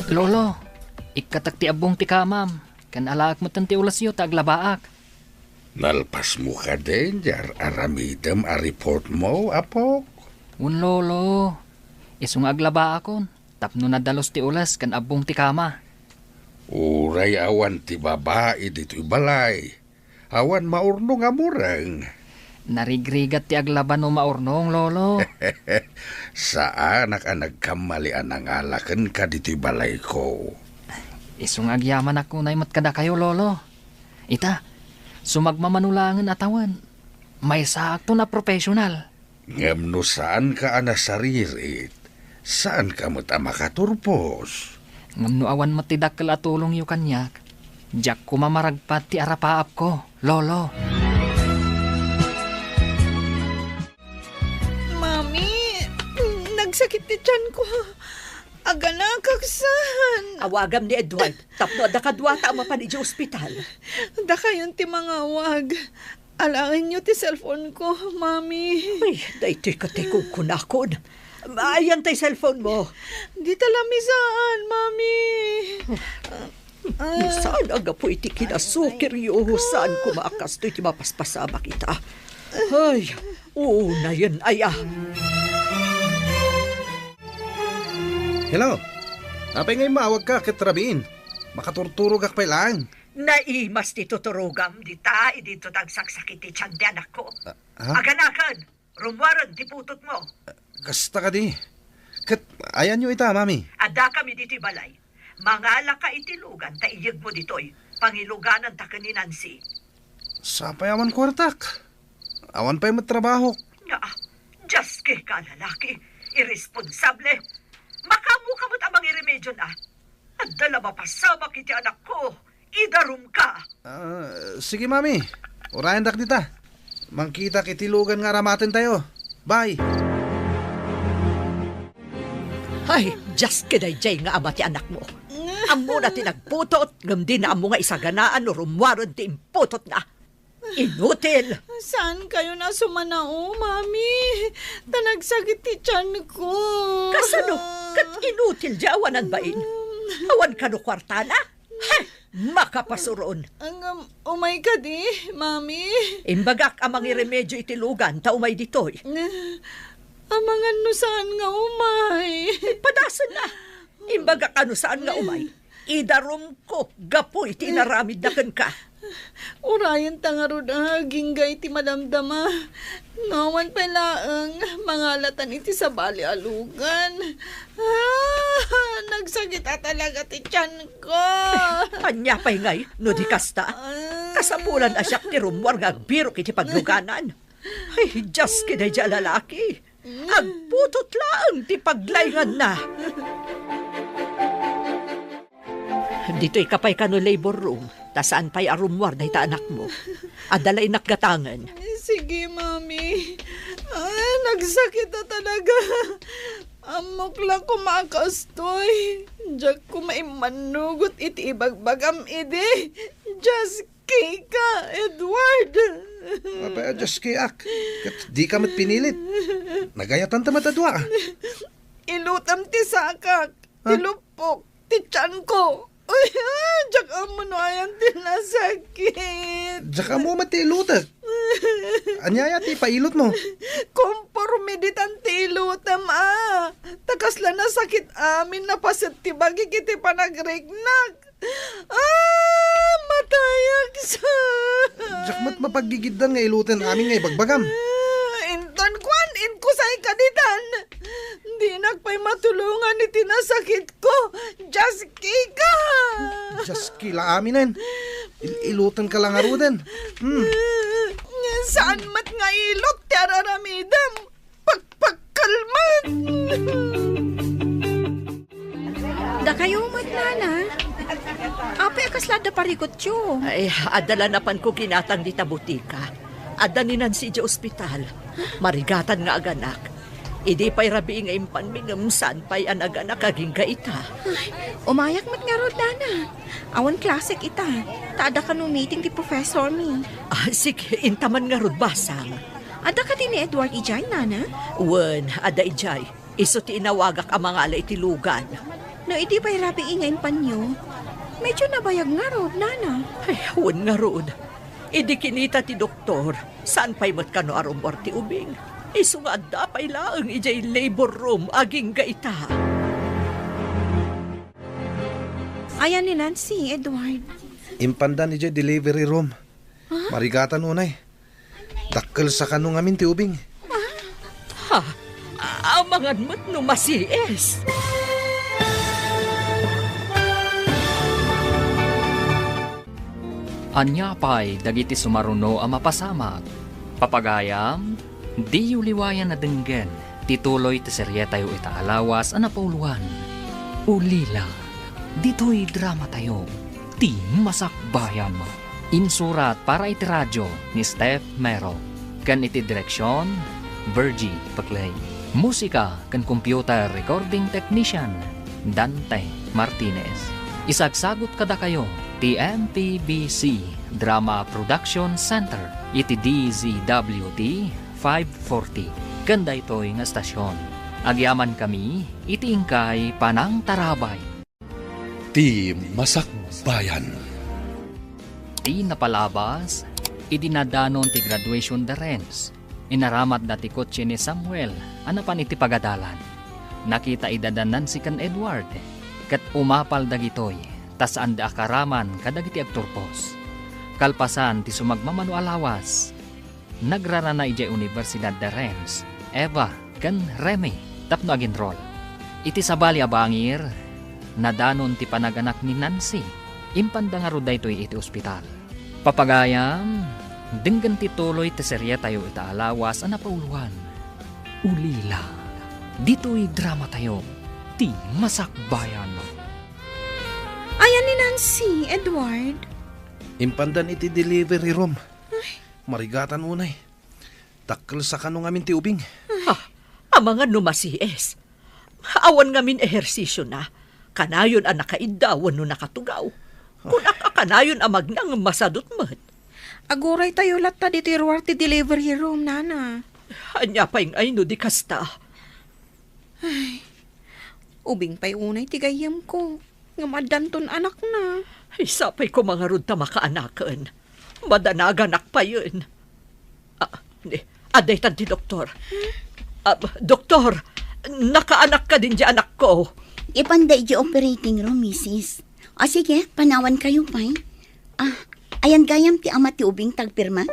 Lolo, ikatak ti abong ti kamam. Kan alaak mo tanti ulasyo taglabaak. Nalpas mo ka din, jar aramidem a report mo, apo. Un lolo, isung aglaba akon. Tapno na dalos ti ulas kan abong ti kama. Uray awan ti babae dito'y balay. Awan maurno nga murang. Narigrigat ti aglaban no maurnong, lolo. Saan ka nagkamalian ang alakan ka dito'y balay ko? Isung agyaman ako na imat kada kayo, lolo. Ita, sumagmamanulangan atawan. May sakto na profesional. Ngam no saan ka anasaririt? Saan ka mo ta makaturpos? Ngam no awan matidakkel atulong yu kanyak. Diyak kumamaragpat ti arapaap ko, lolo. Mami, nagsakit ti tiyan ko. Aga na kaksan. Awagam ni Edward, tapno da kadwata mapan iji ospital. Da kayon ti mga awag. Alangin niyo ti cellphone ko, mami. Ay, daytoy ka ti kukunakon. Ayan tay cellphone mo. Di talamisaan, mami. Saan aga po iti kinasukir yu? Saan kumaakas to iti mapaspasama kita? Ay, una yun aya. Hello. Apay ngay mawag ka kitrabiin. Makaturturog ak pay lang. Naimas ti tuturugam, dita, idito tagsaksakit ti tiyan di anak ko. Ha? Aganakan, rumwaran ti putot mo. Kasta ka di. Kat, ayan nyo ita, mami. Ada kami dito'y balay. Mangala ka itilugan, taiyag mo dito'y. Pangiluganan ta ni Nancy. Sapay awan kwartak. Awan pa'y matrabaho. Nga, just kay ka lalaki, irresponsable. Makamuka mo't amang iremedyo na. At dala mapasama kiti anak ko. Idarum ka. Sige, mami. Urayan dak dita. Mangkita kitilugan nga ramatin tayo. Bye. Ay, just kadayjay nga ama ti anak mo. Amo na tinagputot, ngam di na amo nga isaganaan o rumwaron ti imputot na. Inutil! Saan kayo na sumanao, Mami? Tanagsakit ti tiyan ko. Kasano? Kat inutil diawanan bain? Awan ka no kwartana? Hay! Makapasuron! Umay ka di, Mami. Imbagak amang iremedyo itilugan, taumay ditoy. Amangan no saan nga umay? Padasan na! Imbagak ano saan nga umay? Idarom ko, gapoy, tinaramid na ka. Urayan tangarod ginggay ti madamdama. Ngawan palaang mangalatan iti sa bali alugan. Nagsakit talaga ti tiyan ko. Anya pa'y ngay, no di kasta. Kasapulan asyak ti rumwar nga agbiro kiti pagluganan. Ay, just kiday dya lalaki. Agputot lang ti paglayngan na. Dito'y kapay ka no labor room. Tasaan pa'y arumwar na ita anak mo. Adalay nakgatangan. Sige, Mami. Nagsakit na talaga. Amok lang kumakastoy. Diyak ko maimanugot iti ibagbagam ide. Just ka, Edward. Apa, just kiak. Kat di ka mat pinilit. Nagayatan ta matadwa. Ilutam ti sakak. Tilupok. Ti tiyan ko. Uy, diyak amo no ayang tinasakit. Diyak mo matilutak. Anyaya ti pailot mo. Kompormiditan ti ilutam Takasla na sakit amin na pasit ti bagi kiti panagrignak. Matayak sa. Diyak mat mapagigiddan nga ilutan amin nga ibagbagam. Inton kwan, inkusay kaditan. Di nagpay matulungan ni tinasakit ko. Just kika. Just kila aminen. Ilutan ka lang arudan. Saan mat nga ilot ti araramidam? Pagpagkalman. Da kayo mat nana. Apa kaslada parikot yo? Ay, adala napan ko kinatang di tabutika. Adaninan si di ospital. Marigatan nga aganak. Idi pa'y rabi nga impanmingamsan pa'y anaganak aging kaita. Umayak mat nga rod nana. Awan klasik ita. Taada ka no meeting ti professor mi. Sige, intaman nga rod basang. Ada ka din ni Edward Ijay, nana? Wen, ada ijay. Iso ti inawagak ang mga alay tilugan. No, idi pa'y rabi nga impanyo. Medyo nabayag nga rod, nana. Ay, wen nga rod. Idi kinita ti doktor. Saan pa'y mat ka no arumbor ti ubing? Iso nga adapay laang ijay labor room aging gaita. Ayan ni Nancy, Edward. Impandan ijay delivery room. Marigatan unay. Dakkel sa kanong amin ti ubing. Ha? Amangan mo't no masies. Anya pa'y dagiti sumaruno ang mapasamak. Papagayam, di uliwayan na denggen. Tituloy ti serye tayo itaalawas ang napauluan. Ulila, dito'y drama tayo. Ti masakbayan mo. Insurat para iti radyo ni Steph Mero. Kan iti direksyon, Virgie Paclay. Musika kan computer recording technician, Dante Martinez. Isagsagot kada kayo, TMPBC Drama Production Center, iti DZWT 540. Ganda ito'y nga stasyon. Agyaman kami, iti ingkay Panang Tarabay. Ti Masakbayan. Ti napalabas, idinadanon ti graduation darens. Inaramat dati kotse ni Samuel, anapan iti pagadalan. Nakita idadanan si kan Edward, kat umapal dagitoy, tas anda akaraman kadagiti agturpos. Kalpasan ti sumagmamano alawas. Nagrarana ijay Universidad de Rennes, Eva, kan Remy, tapno agin rol. Iti sabali abangir, nadanon ti panaganak ni Nancy, impanda nga ruday to'y iti ospital. Papagayam, denggan ti tuloy ti serye tayo itaalawas ang napauluan. Ulila, dito'y drama tayo, ti masakbayan. Ayan ni Nancy, Edward. Impandan iti delivery room. Marigatan unay. Dakkel sa kanong amin ti ubing. Amangan no masies. Awan ngamin ehersisyo na. Kanayon ang nakaidawan no nakatugaw. Kung akakanayon amag nang masadot mat. Aguray tayo latta dito ti delivery room, nana. Anya pa yung ay no di kasta. Ubing pa'y unay tigayam ko. Nga madanton anak na. Ay, sapay ko mga rod ta makaanakan. Madanaganak pa yun. Aday tanti, doktor. Doktor, nakaanak ka din di anak ko. Ipanday di operating room, misis. O sige, panawan kayo pa. Ayan gayam ti ama ti ubing tagpirma.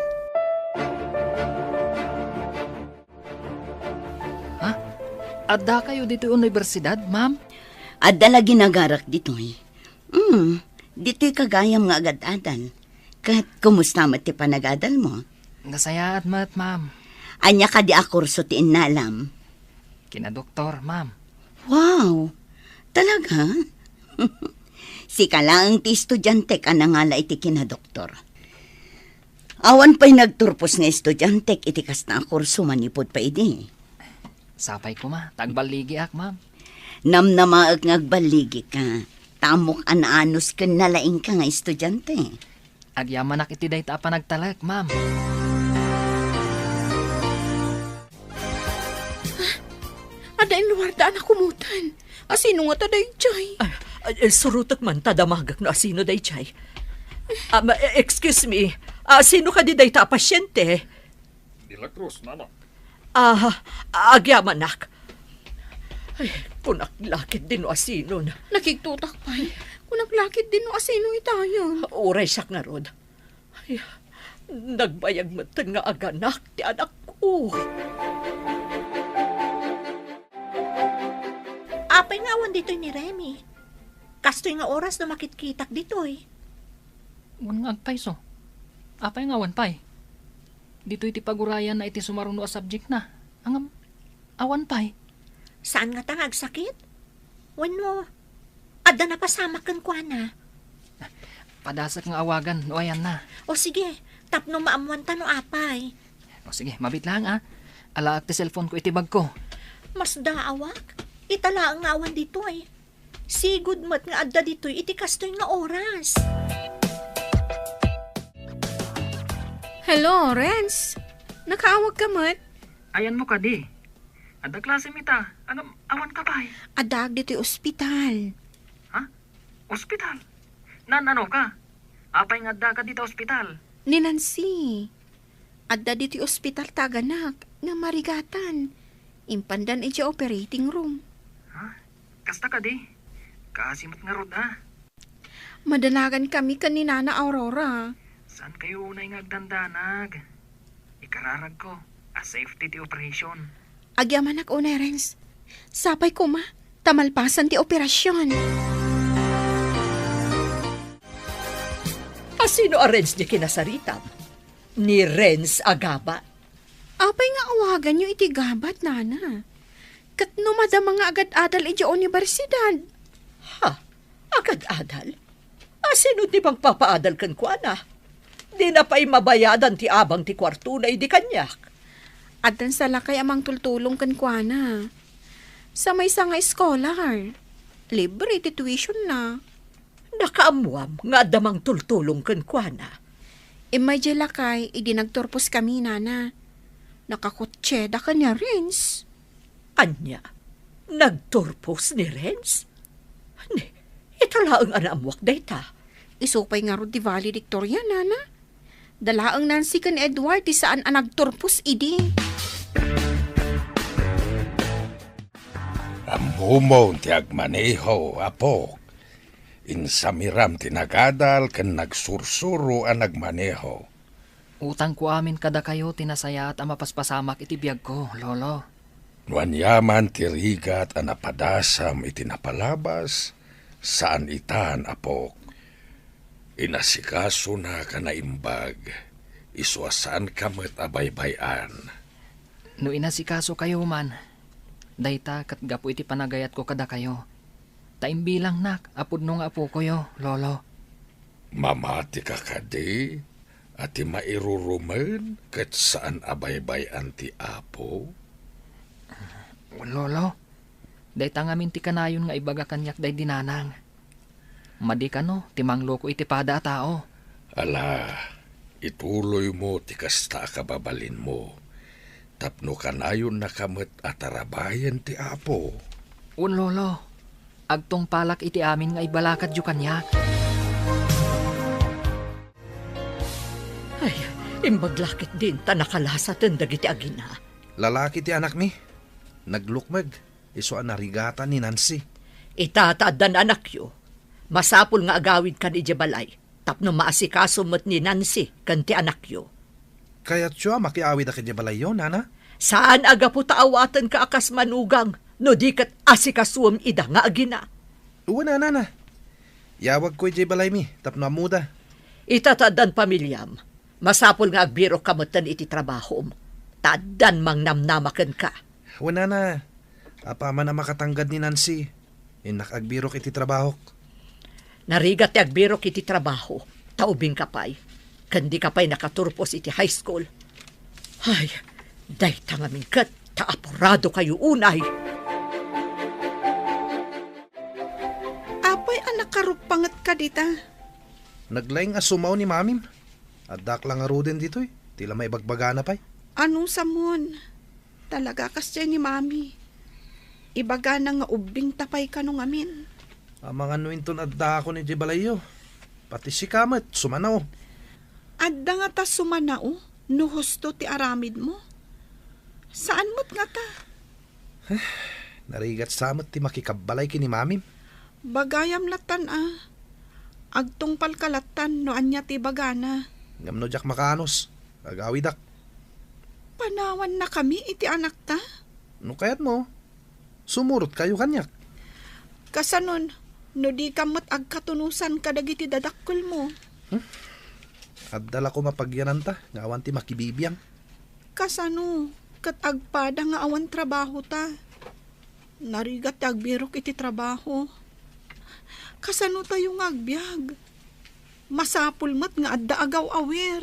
Adda kayo dito universidad, ma'am? Adda lagi nagarak ditoy. Dito'y kagayam nga agad-adal. Kat kumusta mat ti panagadal mo? Nasayaat mat, ma'am. Anya ka di akurso ti inalam. Kina doktor, ma'am. Wow! Talaga? Si lang ti estudyante ka na nga la iti kina doktor. Awan pa'y nagturpos nga estudyante iti kas na akurso manipod pa idi. Sapay ko ma, tagbaligi ak, ma'am. Namnamaag ngagbaligi ka. Tamok anaanos ka nalaing ka nga estudyante. Agyamanak iti day ta pa nagtalak, ma'am. Ada inuwarda na kumutan. Asino nga taday, Chay? Surutak man tadamagak no asino day chay. Excuse me, sino ka di day ta pasyente? De la Cruz, nana. Agyamanak. Ay, kunaklakit din no asino na. Nakigtutak pa'y. Kung naglakit din no asino itayo. Uray siya nga rod. Ay, nagbayag matan nga aganak ti anak ko. Apay nga awan dito ni Remy. Kastoy nga oras na makitkitak dito eh. Ngun nga agpay so. Apay nga awan pay. Dito iti pagurayan na iti sumaruno a subject na. Ang awan pay. Saan nga tangag sakit? Wano? Ada na pasama kan kwa na. Padasak nga awagan, no ayan na. O sige, tapno maamuan ta no apay. O sige, mabit lang Alaak ti cellphone ko iti bag ko. Mas daawak. Itala ang awan dito eh. Sigud mat nga adda dito iti kastoy nga oras. Hello, Renz. Nakaawag ka mat? Ayan mo ka di. Ada klase mita. Awan ka pay. Adag dito ospital. Ha? Ospital? Ano ka? Apay nga adda ka dito ospital. Ni Nancy. Adda dito ospital taganak nga marigatan. Impandan iti operating room. Ha? Kasta ka di. Kaasimat nga rod Madanagan kami kanina na Aurora. Saan kayo unay nga agdandanag? Ikararag ko. A safety ti operation. Agyamanak unay, Renz. Sapay ko ma. Tamalpasan ti operasyon. Sino a Renz niya kinasaritam? Ni Renz Agaba? Apay nga awagan nyo iti gabat, nana. Katno madama nga agad-adal iti universidad. Ha? Agad-adal? Sino di bang papaadal kan kwa na? Di na pa'y mabayadan ti abang ti kwarto na idi kanyak. Adan sa lakay amang tultulong kan kwa na. Sa may nga scholar. Libre ti tuition na. Nakaamuam nga damang tultulong kan kwa na. Imay di lakay, idi nagturpos kami, nana. Nakakotsyeda ka niya, Renz. Anya? Nagturpos ni Renz? Itala ang anamwak dayta. Isupay nga ro di valedictorian, nana. Dalaang Nancy kan Edward ti saan ang nagturpos idi. Amumon ti agmaneho, apok. Insamiram ti nagadal ken nagsursuro ang nagmaneho. Utang ko amin kada kayo tinasaya at mapaspasamak iti biyag ko, lolo. Wanyaman ti rigat ang napadasam iti napalabas, saan itan, apok. Inasikaso na ka na imbag, isuasan ka met abaybayan. No inasikaso kayo man, dayta kat gapo iti panagayat ko kada kayo. Taimbilang nak, apod nung apo ko yo, lolo. Mamati ka kadi, ati mairurumen kat saan abaybayan ti apo? Lolo, dayta ngamin ti kanayon nga ibaga kanyak day dinanang. Madi ka no, timang loko iti pada tao. Ala, Ituloy mo ti kasta kababalin mo. Tapno kanayon nakamot at arabayan ti apo. Un lolo, agtong palak iti amin nga ibalakad yu kanyak. Ay, imbaglakit din ta nakalasatan dagiti agina. Lalaki ti anak mi. Naglukmag. Iso ang narigatan ni Nancy. Itataadan anak yu. Masapul nga agawid kan ijabalay. Tapno maasikaso mo't ni Nancy kanti anak yu. Kaya't siya makiawid ako balay yun, nana? Saan aga po taawatan ka akas manugang no di kat asikasuam ida nga agina. Uwa nana. Yawag ko balay mi. Tapno amuda. Itataadan pamilyam. Masapul nga agbiro kamutan iti trabahom. Tadan mang namnamakan ka. Uwa nana. Apa man na makatanggad ni Nancy. Inakagbiro iti trabaho. Narigat ti agbiro iti trabaho. Taubing kapay. Kandi kapay nakaturpos iti high school. Ay, day tangamin kat. Taapurado kayo unay. Apay anak karupangat ka dita. Naglaing asumaw ni mamim. Adak lang aro din dito eh. Tila may bagbagana pa'y. Anong samon? Talaga kasya ni mami. Ibaga na nga ubing tapay ka nung amin. Ang mga nuinton adda ako ni Jibalayo. Pati si Kamat, sumanaw. Adda nga ta sumanao, no husto ti aramid mo. Saan mo't nga ta? Narigat samot ti makikabalay kini mamim. Bagayam latan Agtong palkalatan no anya ti bagana. Ngamno jak makanos. Agawidak. Panawan na kami iti anak ta. No kayat mo? Sumurot kayo kanyak. Kasanon, no di kamot agkatunusan kadagiti dadakkel mo. Addala ko mapagyanan ta. Ngawan ti makibibiyang. Kasano, kat agpada nga awan trabaho ta. Narigat ti agbirok iti trabaho. Kasano tayo nga agbyag? Masapul mat nga adda agaw awer.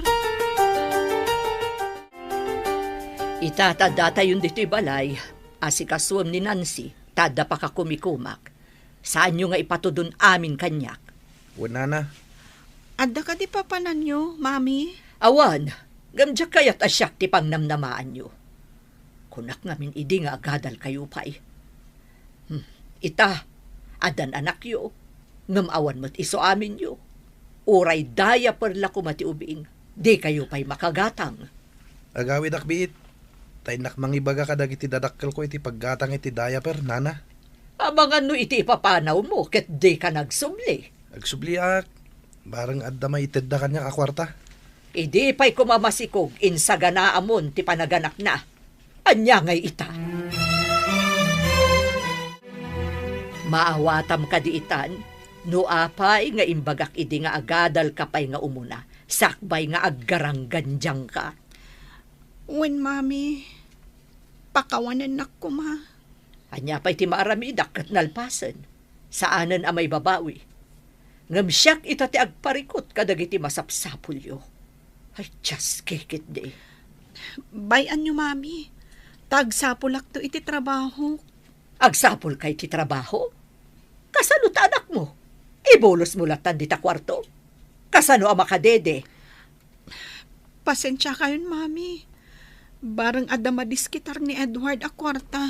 Itatada tayo dito'y balay. Asikasuam ni Nancy. Tada pa ka kumikumak. Saan nyo nga ipatudon amin kanyak? Wala na. Adda ka di papanan nyo, mami? Awan, gamdyak kayat asyak ti pangnamnamaan nyo. Kunak ngamin idi nga agadal kayo pa'y. Ita, adan anak yo. Ngamawan mo't iso amin yo. Uray daya perla kumati ubing. Di kayo pa'y makagatang. Agawid akbiit. Taynak mangibaga kadagiti dadakkel ko iti paggatang iti diaper, nana. Abangan no iti ipapanaw mo ket di ka nagsubli. Agsubliak. Barang adda may itedda kanya kakwarta. Idi pa'y kumamasikog insagana amon ti panaganak na. Anya ngay ita. Maawatam ka diitan, no apay nga imbagak idi nga agadal kapay nga umuna. Sakbay nga aggarangganjang ka. Wen, mami, pakawanan na ko, ma. Anya pa'y ti maaramidak kat nalpasan. Saanan amay babawi. Ngamsyak ita ti agparikot kadagiti masapsapulyo. Ay, just kikit de. Bayan nyo, mami. Tagsapulak to iti trabaho. Agsapul kay ti trabaho? Kasano ta anak mo? Ibolos mo latan di ta kwarto. Kasano ang makadede? Pasensya kayon, mami. Barang adama diskitar ni Edward a kwarta.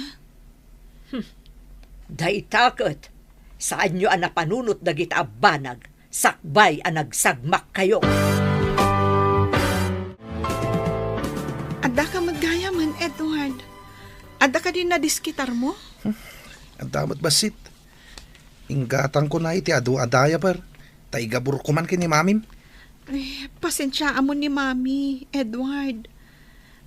Daitakot. Saan nyo ang napanunot dagiti abanag? Sakbay ang nagsagmak kayo. Adda ka maggayaman, Edward. Adda ka din na diskitar mo? Ang damat basit. Inggatang ko na iti adu adaya per. Taigabur ko man kini mamim. Ay, pasensya amon ni mami, Edward.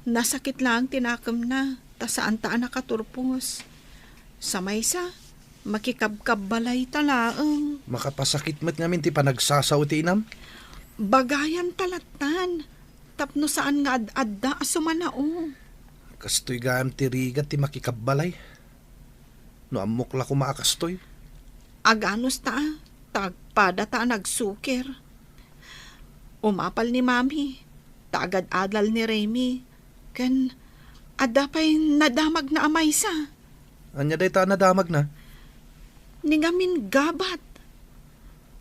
Nasakit lang tinakam na. Ta saan taan nakaturpos. Sa maysa, makikabkab balay talaang. Makapasakit mat ngamin ti panagsasaw ti inam. Bagayan talatan. Tapno saan nga ad-adda asumanao. Kastoy gam ti rigat ti makikabbalay. No amok la ko maakastoy. Aganos ta, tagpada ta nagsukir. Umapal ni mami, tagad-adal ni Remy. Ken, adda pa'y nadamag na amay sa. Anya day ta nadamag na. Ningamin gabat.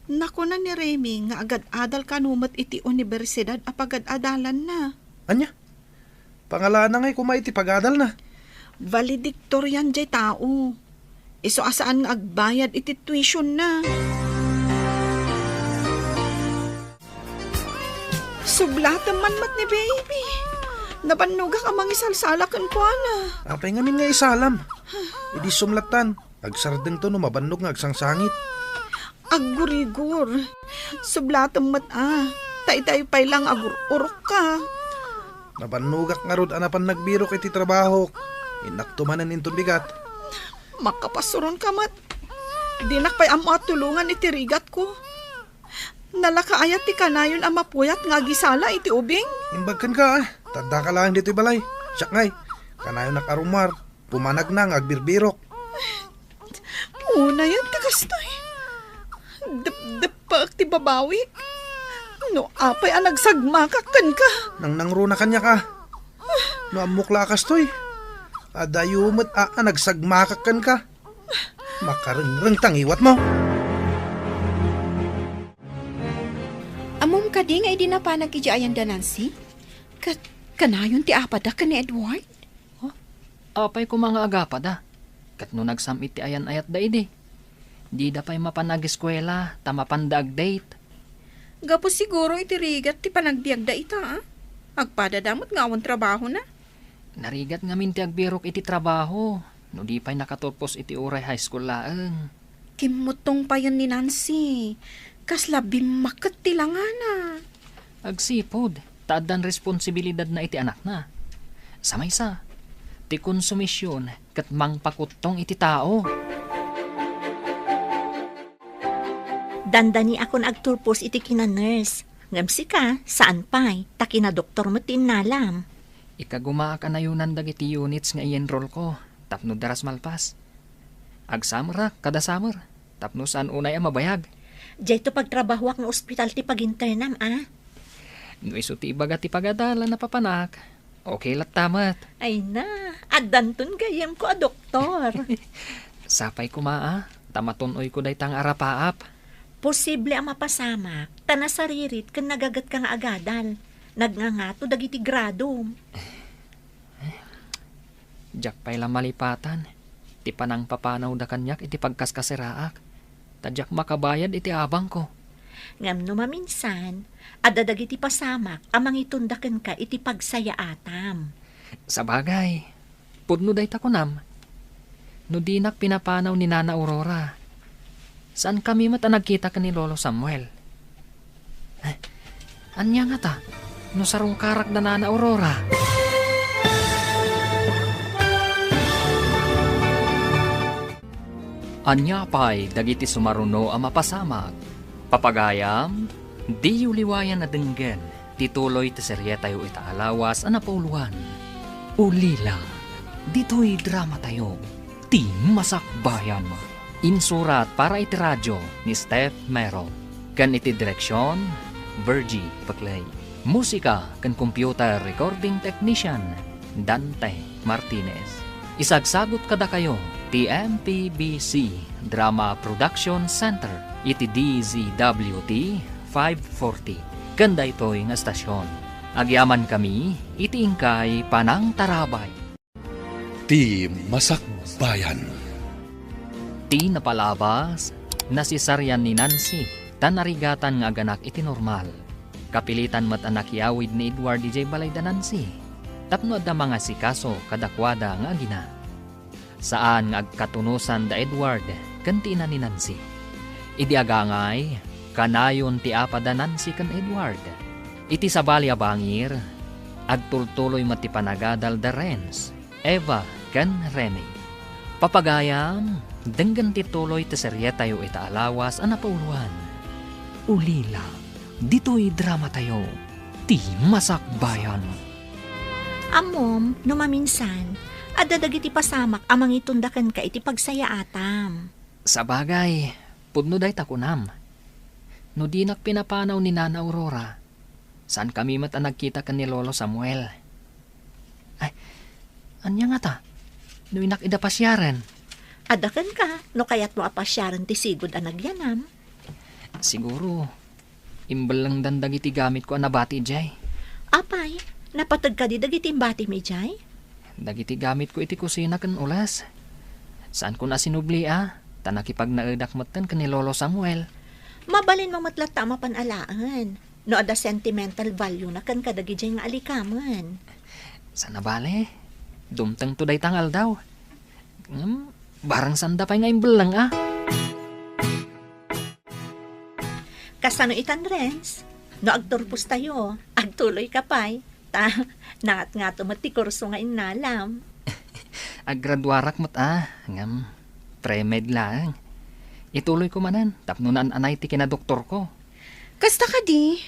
Nako na ni Remy nga agad-adal kanumat iti universidad apagad-adalan na. Anya? Pangalan na ngay kumay iti pagadal na. Valedictorian jay tao. Iso asaan nga agbayad iti tuition na. Sublatan man mat ni baby. Nabanuga ka mangisalsalakan ko na. Apay nga min nga isalam. Idi sumlatan. Agsardeng to no mabanog nga agsangsangit. Agurigor. Sublatan mat Tay-tay pay lang agururok ka. Nabanugak nga rod anapan nagbiro iti trabaho. Inaktumanan intong bigat. Makapasuron ka mat. Dinak pa'y amo at tulungan iti rigat ko. Nalakaayat ti kanayon ang mapuyat nga gisala iti ubing. Imbagkan ka Tanda ka lang dito balay. Siyak ngay. Kanayon nakarumar. Pumanag na nga agbirbirok. Una yan kagastoy. Dap ti babawi. No apay ang nagsagmakakan ka. Nang nangruna kanya ka. No amukla kastoy. Adayumot nagsagmakakan ka. Makarengreng tangiwat mo. Amom ka di nga idi na pa nagkijaayan da Nancy? Kanayon ti apada ka ni Edward? Apay ko mga agapa da. Kat no nagsamit ti ayan ayat da idi. Di da pa'y mapanag-eskwela, tamapandag date. Gapo siguro iti rigat ti panagbiag da ita, Agpada damot nga awan trabaho na. Narigat nga min ti agbirok iti trabaho. No di pa'y nakatulpos iti uray high school laeng. Kimutong pa yan ni Nancy. Kaslabim makat ti langana. Agsipod, taadan responsibilidad na iti anak na. Samaysa, ti konsumisyon kat mangpakutong iti tao. Dandani akon agturpos iti kina-nurse. Ngamsi ka, saan pa'y, ta kina-doktor mo tinalam. Ikaguma ka na yunan dagiti units nga i-enroll ko, tapno daras malpas. Agsamra, kada summer, tapno saan unay ang mabayag. Diyay to pagtrabahwak ng ospital ti pag-internam, No iso ti ibaga ti pagadala na papanak, okay lat tamat. Ay na, adanton gayem ko a doktor. Sapay kumaa, tamatonoy ko day tang arapaap. Posible ang mapasamak, tanasaririt kan nagagat ka nga agadal. Nagngangato dagiti grado. Diyak pa'y lang malipatan, ti panang papanaw da kanyak iti pagkaskasiraak. Tadyak makabayad iti abang ko. Ngam no maminsan, adadagiti pasamak amang itundaken ka iti pagsayaatam. Sa bagay, pudno day takunam. No dinak pinapanaw ni Nana Aurora. Saan kami mata nagkita ka ni Lolo Samuel? Anya nga ta? No sarong karak na Nana Aurora. Anya pa'y dagiti sumaruno ang mapasamak. Papagayam, di uliwayan na denggen, tituloy ti serye tayo itaalawas ang napauluan. Ulila, dito'y drama tayo, ti masakbayan. Insurat para iti radyo ni Steph Mero. Kan iti direksyon, Virgie Paclay. Musika kan computer recording technician, Dante Martinez. Isagsagot kada kayo, TMPBC Drama Production Center, iti DZWT 540. Ganda ito'y nga estasyon. Agyaman kami, iti ingkay Panang Tarabay. Ti Masakbayan. Ti napalabas, na si Saryan ni Nancy, tanarigatan nga aganak iti normal. Kapilitan mat anak yawid ni Edward DJ Balay da Nancy. Tapno da mga sikaso kadakwada nga agina. Saan nga agkatunusan da Edward, kanti na ni Nancy. Idi agangay, kanayon ti apa da Nancy kan Edward. Iti sabali abangir, agtultuloy mati panagadal da Renz, Eva kan Rene. Papagayam, denggan tituloy ti serye tayo itaalawas ang napauluan. Ulila, dito'y drama tayo, ti masakbayan. Amom, no maminsan, adadagiti pasamak amang itundakan ka iti pagsayaatam. Sa bagay, pudno day takunam. No dinak pinapanaw ni Nana Aurora, saan kami mata nagkita ka ni Lolo Samuel? Ay, anya nga ta? No inak idapasyaran. Adakan ka, no kayat mo apasyaran ti sigod anagyanam. Siguro, imbal lang dandag iti gamit ko anabati jay. Apay, napatag ka di dagiti bati mi jay? Dagiti gamit ko iti kusina kan ulas. Saan ko na sinubli Tanakipag naedak matan kan ni Lolo Samuel. Mabalin mo matlat tama panalaan. No ada sentimental value na kan kadagi jay nga alikaman. Sana bale? Dumtang to day tangal daw. Barang sanda pa'y nga imbelang Kasano itan Renz? No agturpos tayo, agtuloy ka pa'y. Nangat nga tumati kurso nga inalam. Agradwarak mo't ngam, pre-med lang. Ituloy ko manan, tapno na anay ti kinadoktor ko. Kasta ka di?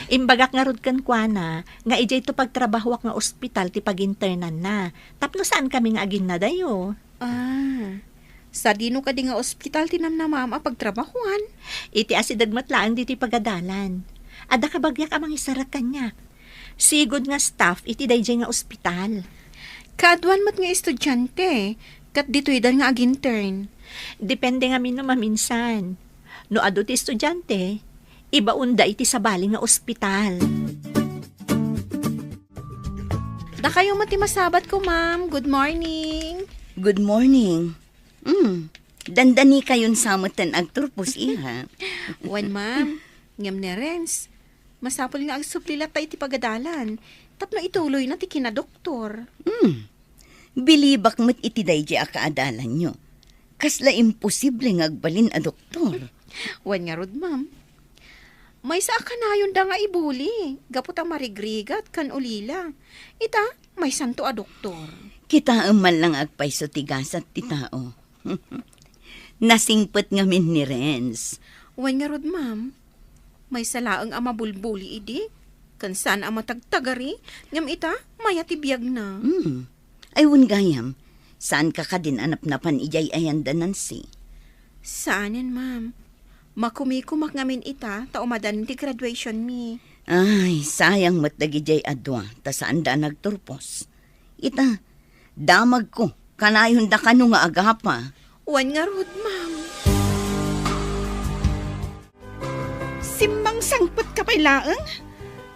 Imbagak nga rod kan kuana, nga ijay to pagtrabahwak nga ospital ti paginternan na. Tapno saan kami nga agin na dayo? Sa dino ka di nga ospital tinam na mama pagtrabahuan. Iti asidagmatlaan diti pagadalan. Ada kabagyak amang isarak kanya. Sigod nga staff iti dayjay nga ospital. Kaadwan mat nga estudyante, kat dito idan nga agintern. Depende nga min no maminsan. No ado ti estudyante, ibaunda iti sabali nga ospital. Da kayo mati masabat ko, ma'am. Good morning. Good morning. Dandani kayon samutan agturpos iha. Wan, ma'am. Ngam ni Renz. Masapol nga agsuplilat tayo ti pagadalan. Tapno ituloy na ti kinadoktor. Bilibak mo't iti dayjay akaadalan nyo. Kasla imposible nga agbalin a doktor. Wan nga rod, ma'am. May sa akanayon da nga ibuli. Gapot ang marigrigat kan ulila. Ita, may santo a doktor. Kita man lang agpayso tigasat ti tao. Nasingpet nga min ni Renz. Wan nga rod, ma'am. May salaang ama bulbuli idi. Kansan ang matagtagari. Ngam ita, maya tibiyag na. Ayun gayam, saan ka ka din anap-napan ijay ayan Nancy? Saanin, ma'am? Makumikumak ngamin ita, taumadan ti graduation mi. Ay, sayang matagijay adwa, ta saan da nagturpos. Ita, damag ko, kanayon da kanu nga agapa. Wan nga rod, ma'am. Simbang sangpot ka pa'y laang?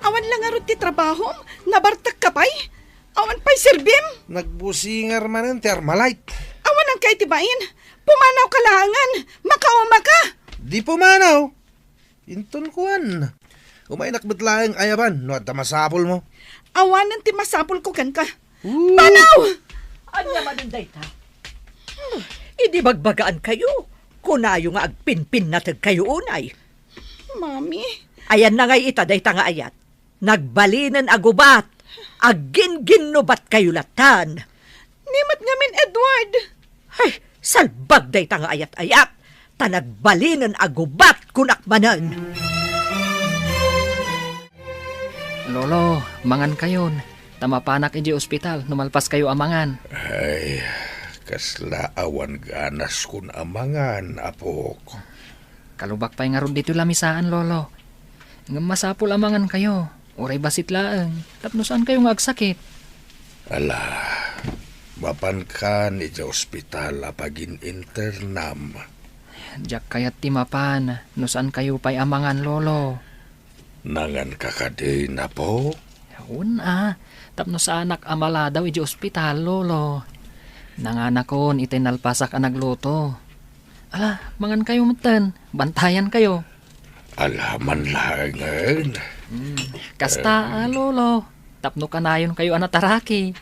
Awan lang nga rod ti trabaho, nabartak ka pa'y? Awan pa'y sirbim? Nagbusingar manan ti Armalite. Awan ang kay tibain, pumanaw ka laangan, makauma ka. Di pumanaw. Inton kuan. Umainak betlaeng ayaban, no at masapol mo. Awanan ti masapol ko kan ka. Panaw! Anya maninday ta? Idi bagbagaan kayo. Kunayo nga agpinpin natag kayo unay. Mami. Ayan na ngay ita, day ta nga ayat. Nagbalinan agubat. Agin-ginubat kayo latan. Nimat ngamin, Edward. Ay, salbag day ta nga ayat-ayat. Tanagbalinan agubat kunakmanan. Lolo, mangan kayon. Tamapanak iji ospital, numalpas kayo amangan. Ay, kasla awan ganas kun amangan, apok. Kalubak pa'y nga ron dito lamisaan, Lolo. Nga masapul amangan kayo. Uray basit laang. Tapno saan kayo nga agsakit? Ala, mapan ka ni sa ospital apagin internam. Diyak kayat timapan. No saan kayo pa'y amangan, Lolo? Nangan ka din na po? Yun Tapno sa anak amala daw iji ospital, Lolo. Nanganakon itinalpasak ang nagluto. Ala, mangan kayo matan. Bantayan kayo. Alaman langan. Kasta, Lolo. Tapno kanayon kayo anataraki.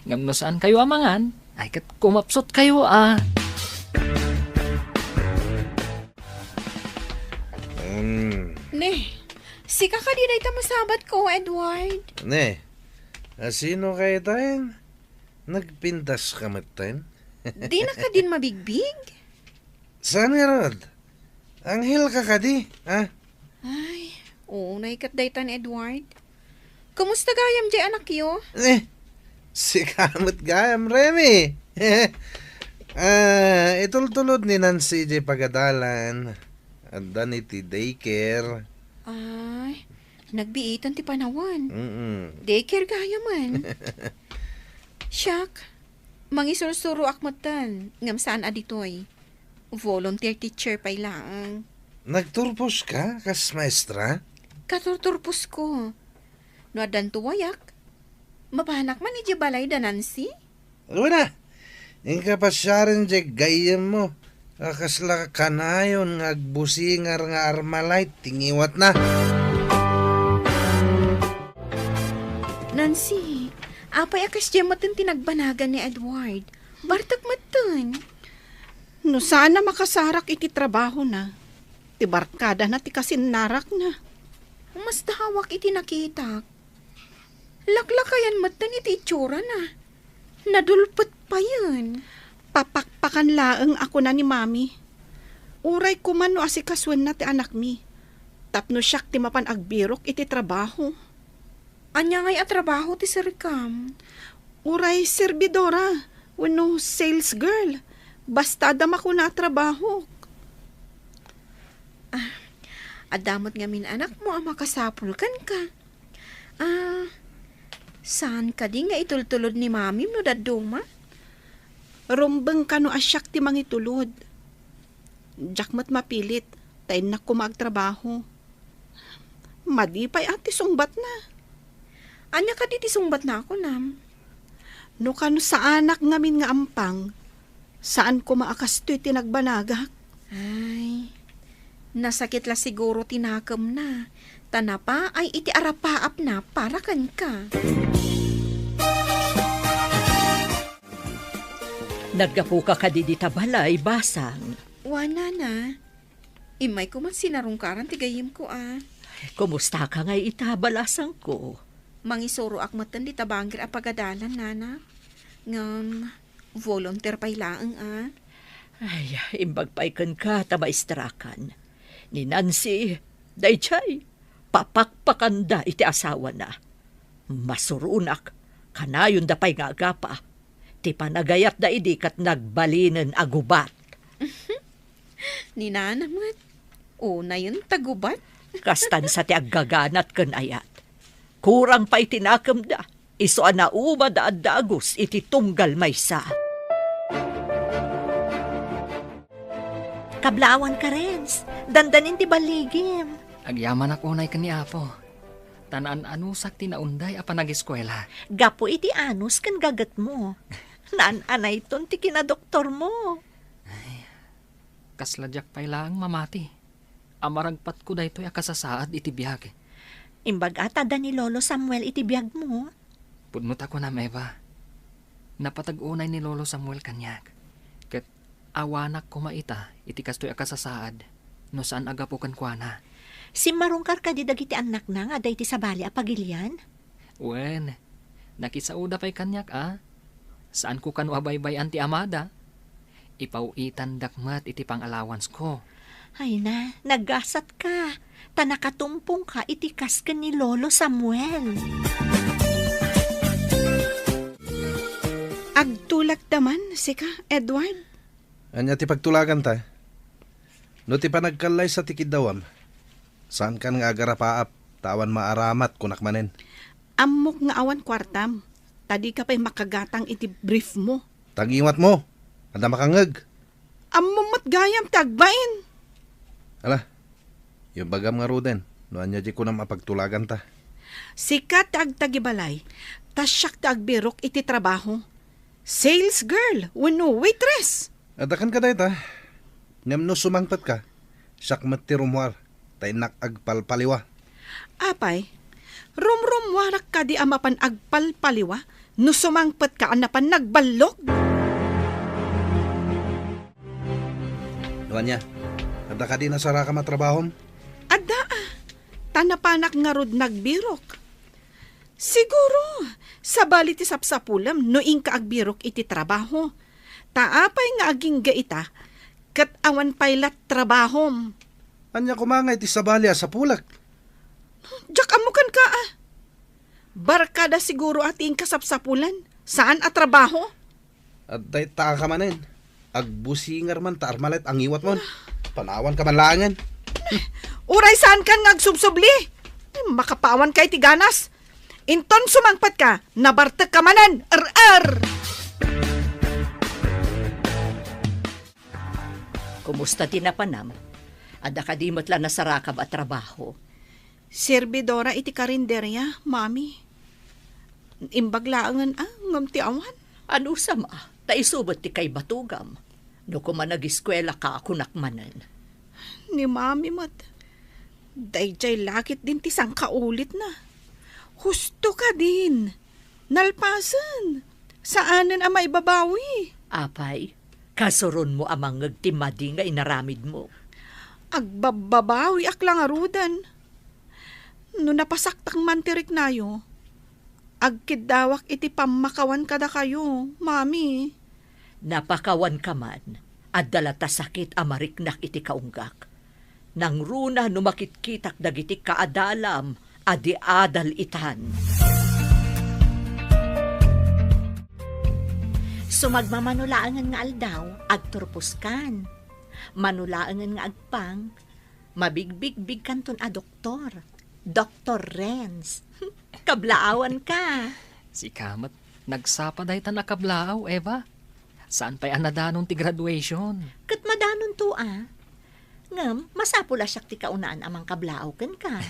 Ngam no saan kayo amangan, ay kat kumapsot kayo Ne, sika ka di na masabat ko, Edward. Ne, sino kayo tayo? Nagpintas ka matan? Di na ka din mabigbig? Saan nga rod? Anghel ka ka di, ha? Ay, oo, naikat daytan, Edward. Kumusta gayam di anak yo? Si kamot gayam, Remy. Itultulod ni Nancy J. Pagadalan. Anda ni ti daycare. Ay, nagbiitan ti panawan. Daycare gaya man. Siyak, mangisurusuro akmatan. Ngam saan aditoy. Volunteer teacher pa'y lang. Nagturpos ka, kas maestra? Katurturpos ko. No adan tuwayak. Mabahanak man iti balay da Nancy? Ano na? Yung kapasyaran di gayam mo. Kasla kanayon nga agbusingar nga armalite, tingiwat na. Nancy, apay akas dyan matan tinagbanagan ni Edward. Bartak matan. No sana makasarak iti trabaho na. Ti barkada na ti kasinarak na. Mas dahawak iti nakitak. Laklakayan matan iti itsura na. Nadulpot pa yan. Papakpakan laeng ako na ni mami. Uray ko man no asikaswan na ti anak mi. Tapno siyak ti mapan agbirok iti trabaho. Anya ngay at trabaho ti Sir Cam. Uray servidora. Wano sales girl. Basta adam ako na trabaho. Adamot nga min anak mo ang makasapul kan ka. Saan ka di nga itultulod ni mami no daduma? Rumbeng ka no asyak ti mangitulod. Jakmat mapilit. Tayo na ko magtrabaho. Madipay ati sungbat na. Anya ka di ti sungbat na ako nam. No kano sa anak ngamin nga ampang. Saan ko maakastoy tinagbanagak? Ay, nasakit la siguro tinakam na. Tanapa ay iti arapaap na para kan ka. Naggapo ka kadidita balay, basang. Wana na. Imay ko man sinarungkaran tigayim ko Kumusta ka nga itabalasang ko? Mangisoro akmatan di tabangir a pagadalan nana. Ngam, volunteer pay laang Ay, imbagpaikan ka tabaistrakan. Ni Nancy, daychay, papakpakanda iti asawa na. Masurunak, kanayon da pay nga agapa. Ti panagayat da idikat nagbalinen agubat. Ni nana mo't. O na yun tagubat. Kastan sa ti aggaganat ken ayat. Kurang pa itinakam da. Iso na uma da adagos iti tunggal maysa. Kablawan ka, Renz. Dandanin ti baligim. Agyaman ako unay kani Apo. Tanan anusak tinaunday apa nag-eskwela. Gapo iti anus kan gagat mo. Naan-anay ton ti kinadoktor mo. Kasladyak pay lang mamati. Amaragpat ko daytoy akasasaad iti biyag. Imbag atada ni Lolo Samuel iti biyag mo. Pudnot ako na Eva. Napatag-unay ni Lolo Samuel kanyak. Ket awanak ko maita iti kastoy akasasaad. No saan agapukan kwa na. Si marungkar ka di dagiti anak na nga day ti sabali apagilian? Wen, nakisauda pa'y kanyak Saan ko kanu abaybay anti amada? Ipauitan dakmat iti pang-allowance ko. Ay na, naggasat ka. Tanakatumpong ka itikas ka ni Lolo Samuel. Agtulak daman, sika, Edward. Anya ti pagtulagan ta. No ti panagkalay sa tikidawam. Saan kan nga agarapaap, tawan maaramat kunak manen. Amok nga awan kwartam. Tadi ka pa'y makagatang iti brief mo. Tagiwat mo, anda makangag. Amumot gayam tagbain. Ala, yung bagam nga ruden, no anya di ko na mapagtulagan ta. Sikat agtagibalay, tasyak tagbirok iti trabaho. Sales girl, wano waitress. Adakan ka dahi ta. Ngam no sumangpat ka, sakmat ti rumwar, tainak agpalpaliwa. Apay, rumwarak ka di amapan agpalpaliwa, no sumangpat ka anapan nagbalok. Nuan niya, ada ka di nasara ka matrabahom? Ada tanapanak nga rod nagbirok. Siguro, sa bali ti sapsapulam no ka agbirok iti trabaho. Taapay nga aging gaita, kat awan paylat trabahom. Anya kumangay ti sabali sa pulak. Diyak amukan ka Barkada siguro ating kasapsapulan. Saan at trabaho? At day taa ka manin. Agbusingar man ta armalet ang iwat mon. Panawan ka man langan. Uray saan kan ngagsubsubli? Makapawan kay tiganas. Inton sumangpat ka, nabartek ka manan. Kumusta tinapanam? Ada ka di mo't lang nasarakab at trabaho. Servidora iti karinderya, mami. Imbaglaangan ngam ti awan. Ano sama? Taisubot ti kay batugam. No kuma nag-eskwela ka ako nakmanan. Ni mami mat. Dayjay lakit din ti sangkaulit na. Husto ka din. Nalpasan. Saanan ang maibabawi? Apay, kasuron mo amang ngagtimadi nga inaramid mo. Agbababawi aklang arudan. No napasaktang mantirik nayo, agkidawak iti pamakawan kada kayo, mami. Napakawan ka man, at dalata sakit amariknak iti kaunggak. Nang runa numakitkitak dagiti kaadalam, adi adal itan. Sumagmamanulaangan nga aldaw, agturpuskan. Manulaangan nga agpang, mabigbig-big kanton a doktor. Dr. Renz. Kablaawan ka. Si Kamat, nagsapa dahi ta nakablaaw, Eva. Saan pa'y anadanon ti graduation? Kat madanon to Ngam, masapula siya ti kaunaan amang kablaaw ken ka.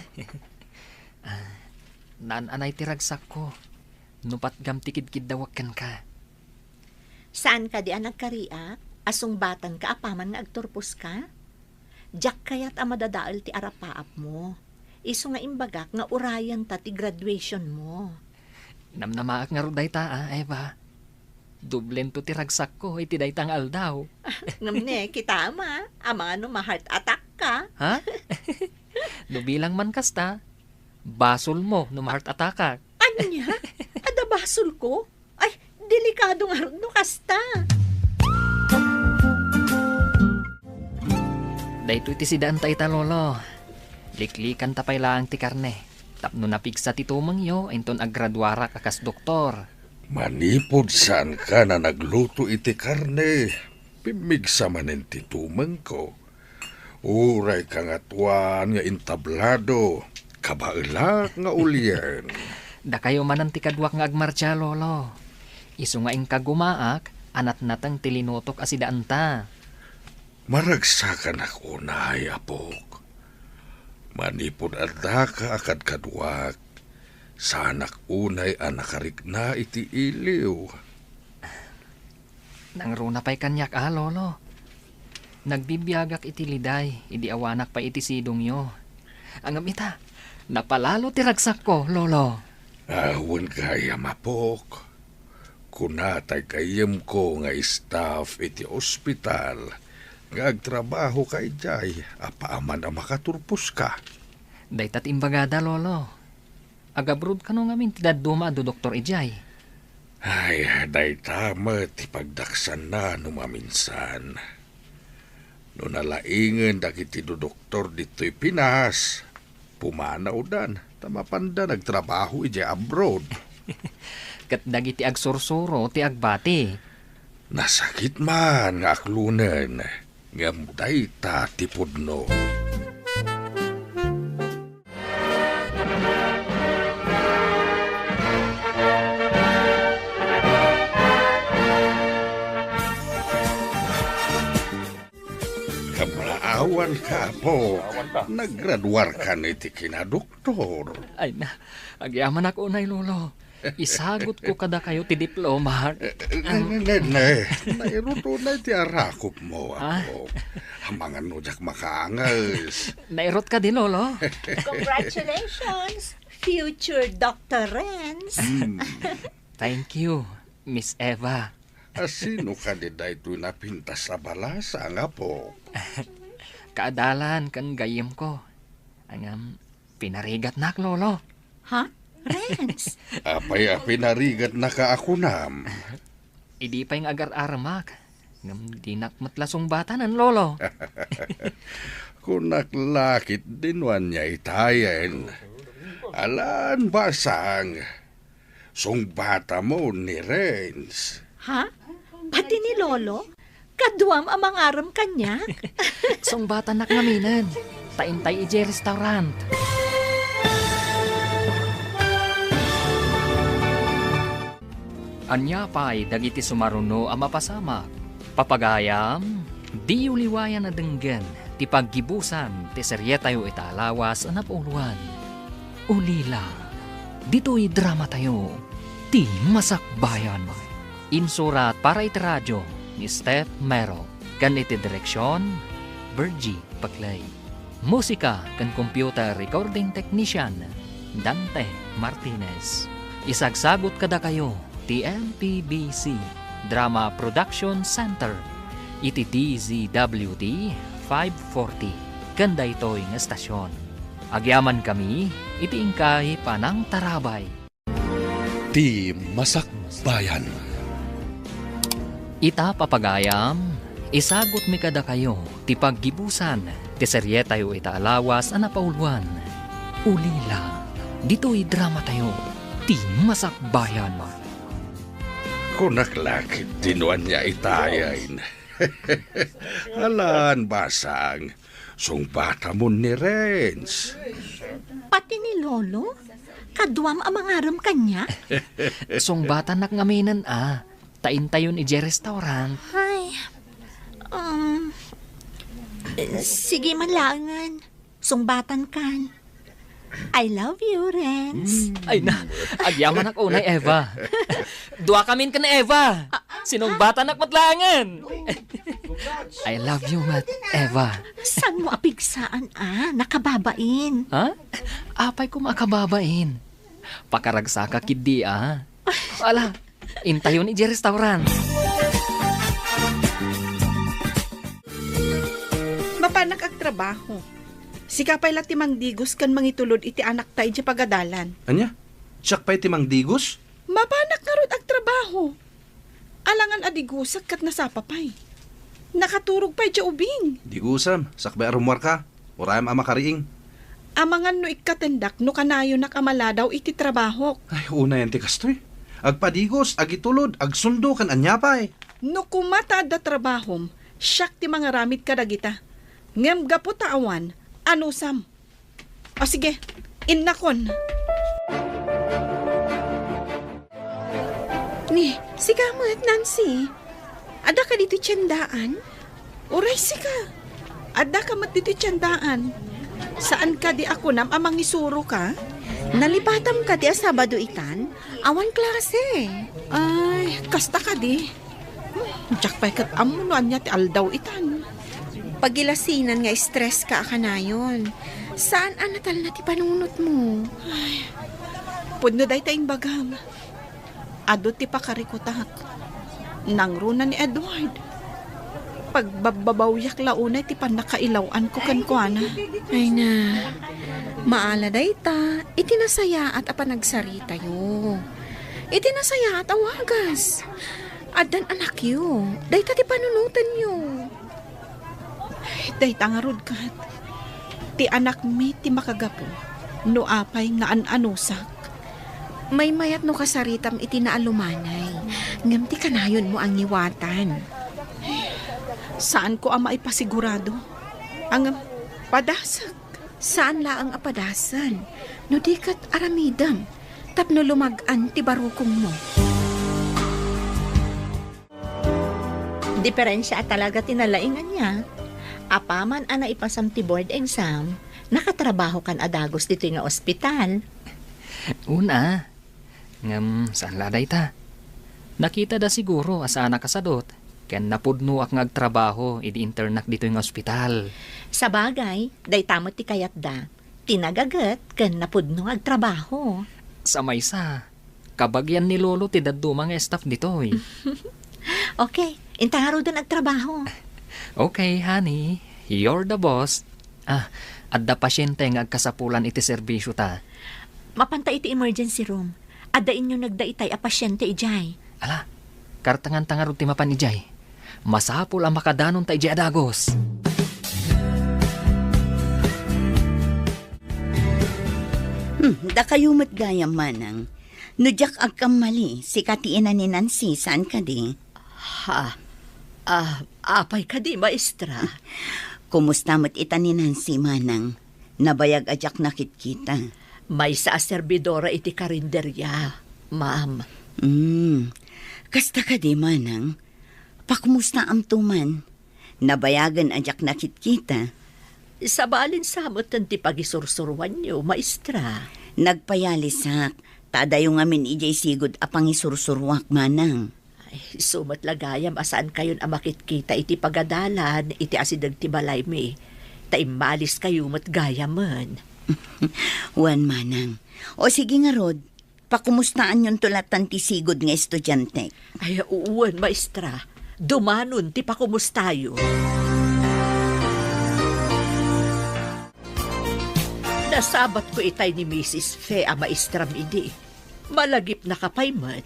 Naan-anay ti ragsak ko. Nupat gam tikid-kid dawakkan ka. Saan ka di nagkariak? Asong batan ka apaman nga agturpos ka? Diyak kayat amadadaal ti arapaap mo. Iso nga imbagak nga urayan ta ti graduation mo. Namnamaak nga ruday ta, Eva. Dublen to ti ragsak ko, iti daytang aldaw. Ngamne, kita ama. Amang ano ma-heart attack ka. Ha? Nubilang man kasta, basol mo no ma-heart attack ka. Anya? Ada basol ko? Ay, delikado nga rin no kasta. Dahito iti sidaan ta ita, lolo. Liklikan tapay lang ti karne. Tapno napigsa ti tumangyo, enton aggraduara kakas doktor. Manipod saan ka na nagluto iti karne. Pimigsa manin ti tumang ko. Uray ka nga tuwan nga intablado. Kabailak nga ulyan. Da kayo man ang tikadwak nga agmarcha, lolo. Isu nga ing kagumaak, anat natang tilinotok asidaan ta. Maragsakan ako na apok. Manipod adda ka akad kadwak. Sanak unay anakarik na iti iliw. Nangruna pa'y kanyak, lolo. Nagbibiyagak iti liday, idi awanak pa iti sidong yo. Angam ita, napalalo ti ragsak ko, lolo. Awan kaya mapok. Kunatay kayem ko nga staff iti ospital. Nga agtrabaho kay Jay, apaaman ang makaturpos ka. Daytat imbagada, lolo. Agabrod ka no ngamin tidaduma do Dr. Ijay. Ay, day tama ti pagdaksan na numaminsan. No nalaingan dagiti do doktor dito'y Pinas. Pumanaw dan, tamapanda nagtrabaho ijay abroad. Kat dagiti agsursuro ti agbati. Nasakit man nga aklunan. Ngam dayta ti pudno. Kablaawan ka po. Naggraduar ka na iti kinadoktor. Ay na, agyaman ako nay, lolo. Isagot ko kada kayo ti diploma. Nairuto na ti arakop mo ako. Hamangan no jak makaangas. Nairot ka din, lolo. Congratulations, future Dr. Renz. Thank you, Miss Eva. Sino ka di dahito napintas sa balasa nga po? Kaadalan kan gayem ko. Angam, pinarigat nak, lolo. Ha? Renz? Apay pinarigat na ka ako nam. Idi pa yung agar-aramak. Ngam dinak matlasong batanan, lolo. Kunaklakit dinwan niya itayen. Alan basang. Sungbata mo ni Renz. Ha? Pati ni Lolo? Kaduam amang aram kanya? Song bata nak ngaminan. Taintay ije restaurant. Anya pa'y dagiti sumaruno ang mapasamak. Papagayam, di uliwayan na denggan. ti paggibusan ti seryetayo itaalawas a napauluan. Ulila, dito'y drama tayo, ti Masakbayan. Insurat para iti radyo ni Steph Mero, kan iti direksyon, Virgie Paclay. Musika kan computer recording technician, Dante Martinez. Isagsagot kada kayo, ti MPBC Drama Production Center, iti DZWD 540, kanda ito'y ng estasyon. Agyaman kami, iti ingkay panang tarabay. Ti Masakbayan. Ita papagayam, isagot mi kada kayo, ti paggibusan, ti seryetayo itaalawas a napauluan. Ulila, dito'y drama tayo, ti Masakbayan. Kunaklakit dinuan niya itayain. Alan, basang. Sungbata mo ni Renz. Pati ni Lolo? Kaduam ang mangaram kanya? Sungbatan nakngaminan taintayon ije restaurant. Ay, sige malangan. Sungbatan kan. I love you, Renz. Ay na, agyaman ako unay Eva. Dua kamin ka na Eva. Sinungbatan nakmatlangan. I love you, Mat Eva. San mo apigsaan, nakababain? Ha? Apay ko makababain. Pakaragsa ka kidi, Wala, intayon ije restaurant. Mapanak ag trabaho. Sikapay lati mangdigos kan mangitulod iti anak tay di pagadalan. Anya? Siyak pa'y timang digos? Mapanak nga rod ag trabaho. Alangan adigusak kat nasapapay. Nakaturog pa'y di ubing. Digusam, sakbay arumwar ka. Urayam ama kariing. Amangan no ikatendak no kanayo nakamaladaw iti trabaho. Ay, una yan ti kastoy. Agpadigos, agitulod, agsundo kan anyapay. No kumata da trabahom, siyak ti mga ramit kadagita. Ngem gapo taawan, ano sam? O sige, innakon. Ni, sigamat Nancy. Ada ka dito tiyandaan? Uray sika. Ada ka mat dito tiyandaan. Saan ka di ako nam amang isuro ka? Nalipatam ka di Sabado itan, awan klase. Ay, kasta ka di. Diyak pa'y kat amunuan niya ti aldaw itan. Pagilasinan nga stress ka akanayon. Saan anatal na ti panunot mo? Ay, pudno day tayong bagam. Ado ti pakarikutak. Nangruna ni Edward. Pagbabawyak launay ti panakailawan ko kankwana. Ay na, maala day ta, itinasaya at apanagsarita yo. Itinasaya at awagas. Adan anak yo, day ta ti panunutan yo. Day tangarod kat. Ti anak mi ti makagapo. No apay nga an-anusak. May mayat no kasaritam iti naalumanay. Ngam ti kanayon mo ang iwatan. Saan ko ama ipasigurado? Ang padasak. Saan la ang apadasan? No di kat aramidam. Tapno lumagan ti barukong mo. Diferensya at talaga tinalaingan niya. Apaman ana ipasam ti board exam, nakatrabaho kan adagos dito nga ospital. Una, ngam saan laday ta? Nakita da siguro asana kasadot, ken napudno ak ngagtrabaho idi internak dito nga ospital. Sa bagay, day tamot ti kayat da, tinagagat ken napudno ag trabaho. Sa maysa, kabagyan ni Lolo ti daddo mga staff ditoy. Okay, intangaro din ag trabaho. Okay, honey. You're the boss. Adda pasyente nga agkasapulan iti serbisyo ta. Mapanta iti emergency room. Adda inyo nagdaitay a pasyente ijay. Ala, kartangan-tangarod ti mapan ijay. Masapul ang makadanon ta ijay adagos. Da kayo matgayam manang. Nudyak agkamali, si katiin ni Nancy, saan ka di? Apay ka di, maestra. Kumusta mo't ita ni Nancy manang? Nabayag ajak nakit-kita. May sa serbidora iti karinderya, ma'am. Kasta ka di manang? Pakumusta am tuman? Nabayagan ajak nakit-kita. Sa balin samot ti pagisursurwan nyo, maestra. Nagpayalisak. Tadayo nga min ijay sigod apang isursurwak manang. Ay, sumat lagayam asaan kayon amakit kita iti pagadalan, iti asidag ti balay mi. Taimalis kayo mat gayaman. Wan manang. O sige nga Rod, pakumustaan yung tulatan ti sigod nga estudyante. Ay, uwan, maestra. Dumanon ti pakumustayo. Nasabat ko itay ni Mrs. Fe a maestra midi. Malagip na kapaymat.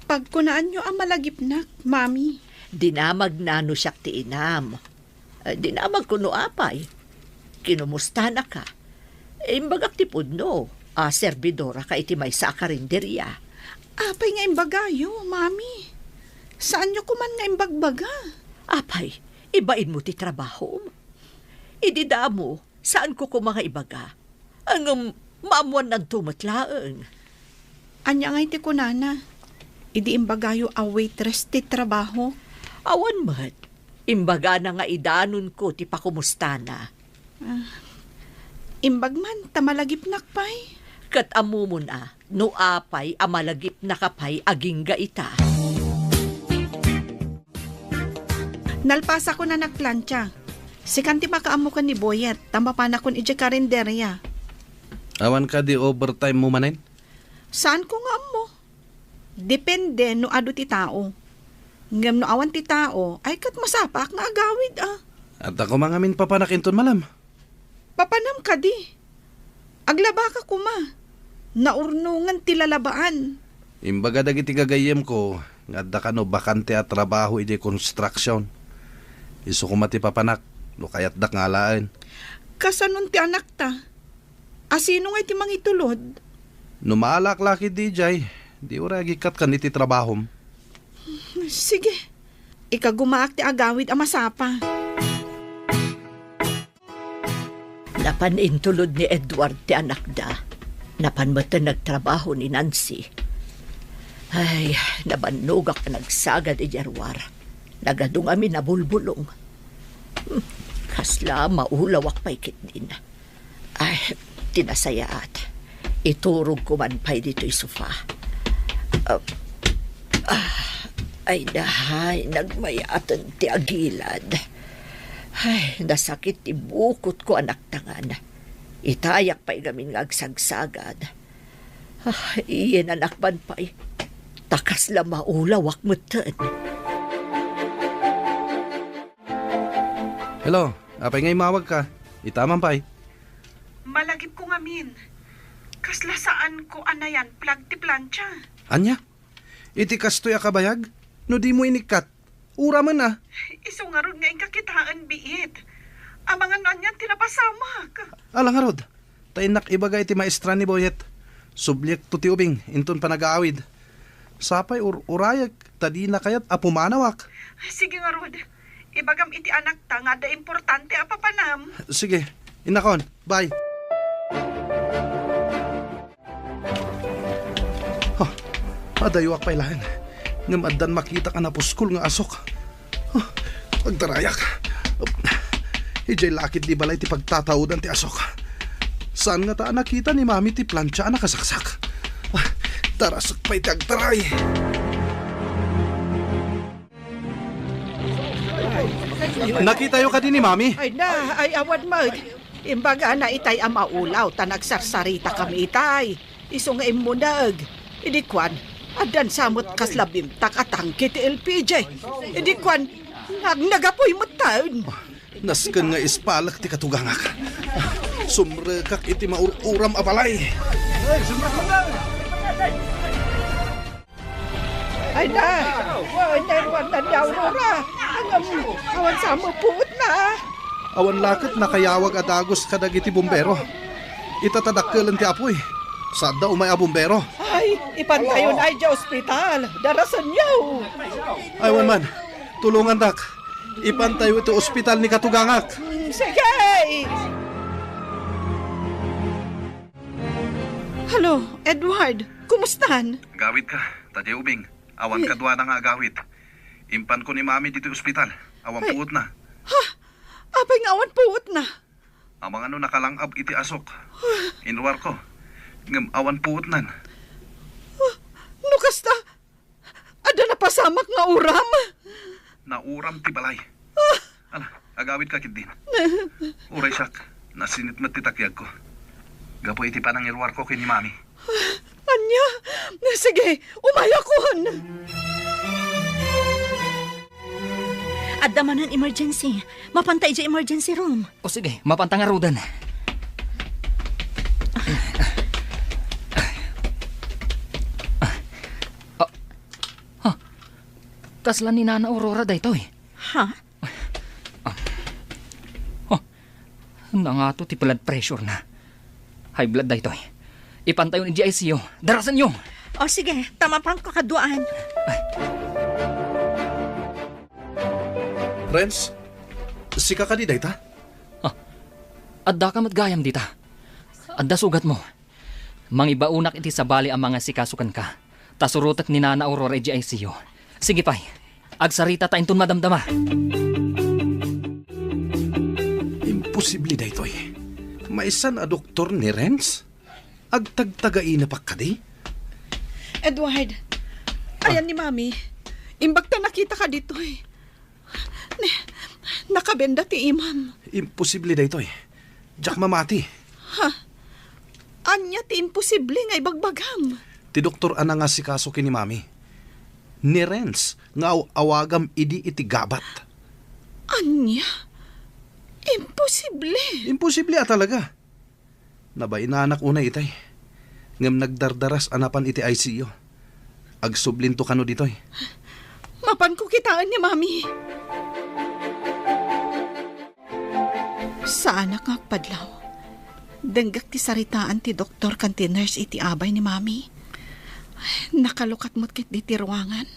Pagkunaan nyo ang malagipnak, Mami. Dinamag na no siya ti inam. Dinamag ko no apay. Kinumusta na ka. Imbagak ti pudno. Servidora ka iti may sa karinderya. Apay nga imbagayo, Mami. Saan nyo kuman nga imbagbaga? Apay, ibain mo ti trabaho. Idida mo, saan ko mga ibaga? Ang maamuan ng tumatlaang. Anya nga iti kunana. Idi imbagayo a waitress ti trabaho. Awan mat. Imbaga na nga idanon ko ti pakumusta na. Imbag man, tamalagipnak pay. Kat amumon no apay amalagip na kapay aging gaita. Nalpasa ko na nagplantya. Sikanti makaamo ka ni Boyet, tama pa na kun ija karinderya. Awan ka di overtime mo manin? Saan ko nga mo? Depende no ado ti tao. Ngam no awan ti tao, ay kat masapak nga agawid At ako mga min papanakinton malam. Papanam ka di. Aglaba ka kuma. Naurnungan ti lalabaan. Imbaga dagiti gagayem ko, ngadda ka no bakante at trabaho iti construction. Isu ko mati papanak, no kayat dak ngalaan. Kasanon ti anak ta? Asino nga iti mangitulod? No maalak-laki di jay, di uragi kat kan iti trabahom. Sige, ikagumaak ti agawid a masapa. Napanintulod ni Edward ti anak da. Napanmata nagtrabaho ni Nancy. Ay, nabanugak na nagsagad ijarwar. Nagadung amin na bulbulong. Kasla maulawak pa'y kit din. Ay, tinasayaat. Iturog ko man pa'y dito'y sofa. Ay, dahay, nagmayatan ti agilad. Ay, nasakit ti bukot ko anak tangan. Itayak pa'y gamin ngagsagsagad. Iyan anakban pa'y. Takas la maulawak mo tan. Hello, apay ngay mawag ka. Itaman pa'y. Malagip ko nga min. Kasla saan ko anayan plag ti plancha. Anya? Iti kastoy akabayag? No di mo inikat. Ura man na. Iso nga ron nga kakitaan biit. Amangan na niyan tinapasamak. Alang nga rod. Tainak ibagay ti maestra ni Boyet. Subject to ti ubing, inton pa nag-aawid. Sapay urayag, tadi na kayat apumanawak. Sige nga Rod, ibagam iti anak ta nga da importante apapanam. Sige, inakon, bye. Adayuak pa'y lahan. Ngam addan makita ka na puskul nga asok. Pagdarayak. Ijay lakit di balay ti pagtatawudan ti asok. Saan nga ta nakita ni mami ti plancha na kasaksak? Tarasak pa'y ti agtaray. Nakita yo ka din ni mami? Ay na, ay awad mo. Imbaga na itay ang maulaw, tanagsarsarita kami itay. Iso nga imunag. Idikwan, adan samot kaslabim takatangki ti LPJ. Idikwan, nagapoy mo taon. Nasken nga ispalak ti katugangak. Sumrekak iti maururam abalay. Ay na, nairuan na niya aurora. Awan sa mo puot na. Awan lakit nakayawag adagos kadag iti bumbero. Itatadakkelan ti apoy. Sadda umay a bumbero. Ay, ipantayon ay di ospital. Darasan niyo. Aywan man, tulungan dak. Ipantayo iti ospital ni katugangak. Sige! Hello, Edward. Kumustan? Agawid ka, tadya ubing. Awan kadwa na nga agawid. Impan ko ni mami dito ospital. Awan puot na. Ha? Apay nga awan puot na. Amang ano nakalangab iti asok. Inwar ko. Ngam awan puot nan. No kasta, ada na pasamak nga uram. Nauram ti balay. Ala, agawid ka kit din. Uray sak, nasinit mat ti takyag ko. Gapo iti panang ilwar ko kini mami. Anya, sige, umayakon. Adda man ang emergency. Mapantay dyan emergency room. O sige, mapantang arudan. Kaslan ni Nana Aurora daytoy. Ha? Nangato ti blood pressure na. High blood daytoy. Ipantayon ni GICU. Darasan nyo. O sige, tama pang kakaduan. Renz, sika ka di dayta? Adda ka matgayam dita. Adda sugat mo. Mangibaunak iti sa bali ang mga sikasukan ka. Tasurutak ni Nana Aurora GICU. Sige pay, agsarita ta intun madamdama. Imposible daytoy. Maisan a doktor ni Renz? Agtagtagain na pa ka di? Edward, ayan ni Mami. Imbag ta nakita ka dito eh. Nakabenda ti imam. Imposible daytoy. Diyak mamati. Anya ti imposible nga ibagbagam. Ti doktor ana nga si kaso kini mami. Ni Renz nga awagam idi iti gabat. Anya? Imposible. Imposible talaga. Nabay na anak una itay. Ngam nagdardaras anapan iti ICU. Agsublinto kano ditoy. Mapan ko kitaan ni Mami. Sa anak nga padlaw, denggak ti saritaan ti doktor kan ti nurse iti abay ni Mami. Nakalukat mo't kit di ti ruangan.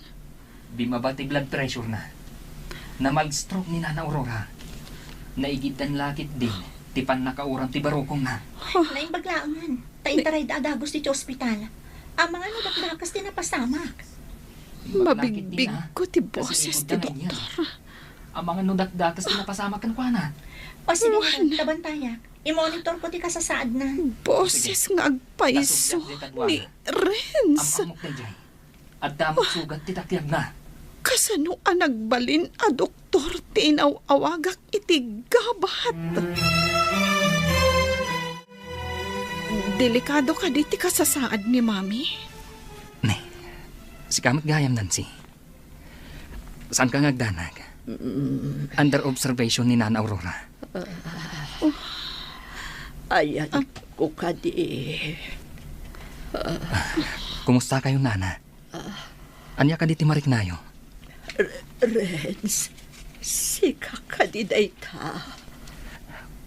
Di mabati blood pressure na. Na mag-stroke ni Nana Aurora. Naigitan lakit din. Tipan nakauram ti barukong na. Naimbaglaangan. Taintaray da adagos dito ospital. Ang mga nudakdakas din na pasamak. Mabigbig ko ti boses ti doktor. Ang mga nudakdakas din na pasamak kan kwa na. O sige, tabantayak. I-monitor ko ti kasasaad na. Boses nga agpaiso ni Renz. Ang amok na dyan. At damot sugat ti takyag na. Kasano ang nagbalin a doktor ti inaw-awagak iti gabat. Delikado ka di ti kasasaad ni Mami. Ne, si kamot gayam Nancy. Saan ka ngagdanag? Under observation ni Nana Aurora. Ayan ko ka di. Kumusta kayo, Nana? Anya ka di timariknayo? Renz, sika ka di dayta.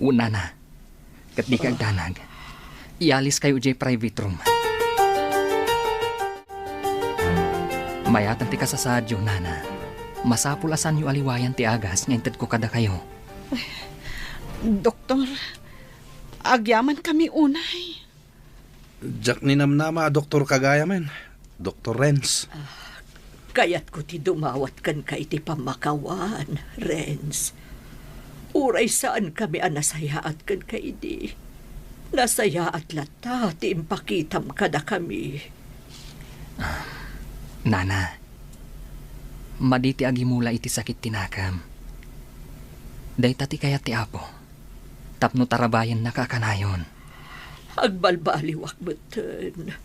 Una na. Kat di ka agdanag. Ialis kayo dyan private room. Mayatan ti kasasadyo, Nana. Masapulasan yu aliwayan ti agas ngintad ko kada kayo. Doktor, agyaman kami unay. Diyak ni namnama doktor kagaya men. Dr. Renz. Kaya't ko ti dumawat kan ka iti pamakawan, Renz. Uray saan kami anasayaat kan ka idi. Nasaya at lata ti impakitam kada kami. Nana, maditi agimula iti sakit tinakam. Dayta ti kayat ti apo. Tapno tarabayan nakakanayon. Agbalbaliwak beten.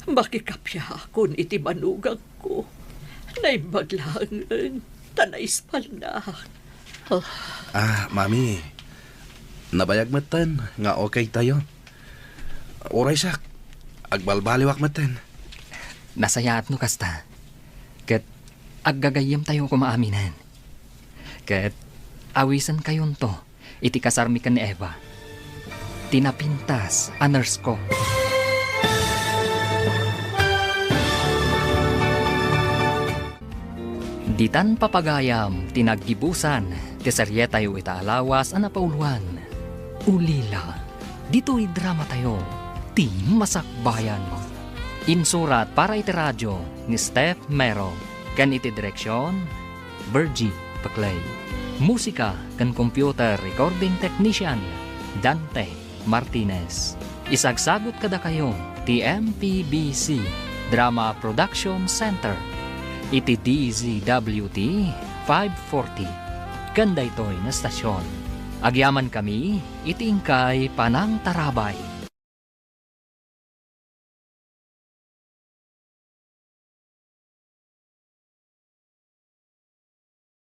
Makikapya akon iti manugang ko. Naimbaglangan. Tanaispal na. Mami. Nabayag matan nga okay tayo. Oray sak. Agbalbaliwak matan. Nasayaat no kasta. Kat aggagayam tayo kumaaminan. Kat awisan kayon to. Iti kasarmikan ni Eva. Tinapintas a nurse ko. Ditan papagayam, tinaggibusan, tiserye tayo itaalawas, anapauluan. Ulila, dito'y drama tayo, ti masakbayan. Insurat para iti radyo ni Steph Mero, kan iti direksyon, Virgie Paclay. Musika kan computer recording technician, Dante Martinez. Isagsagot kada kayo ti MPBC Drama Production Center. Iti DZWT 540. Ganda ito'y na stasyon. Agyaman kami, iti ingkay Panang Tarabay.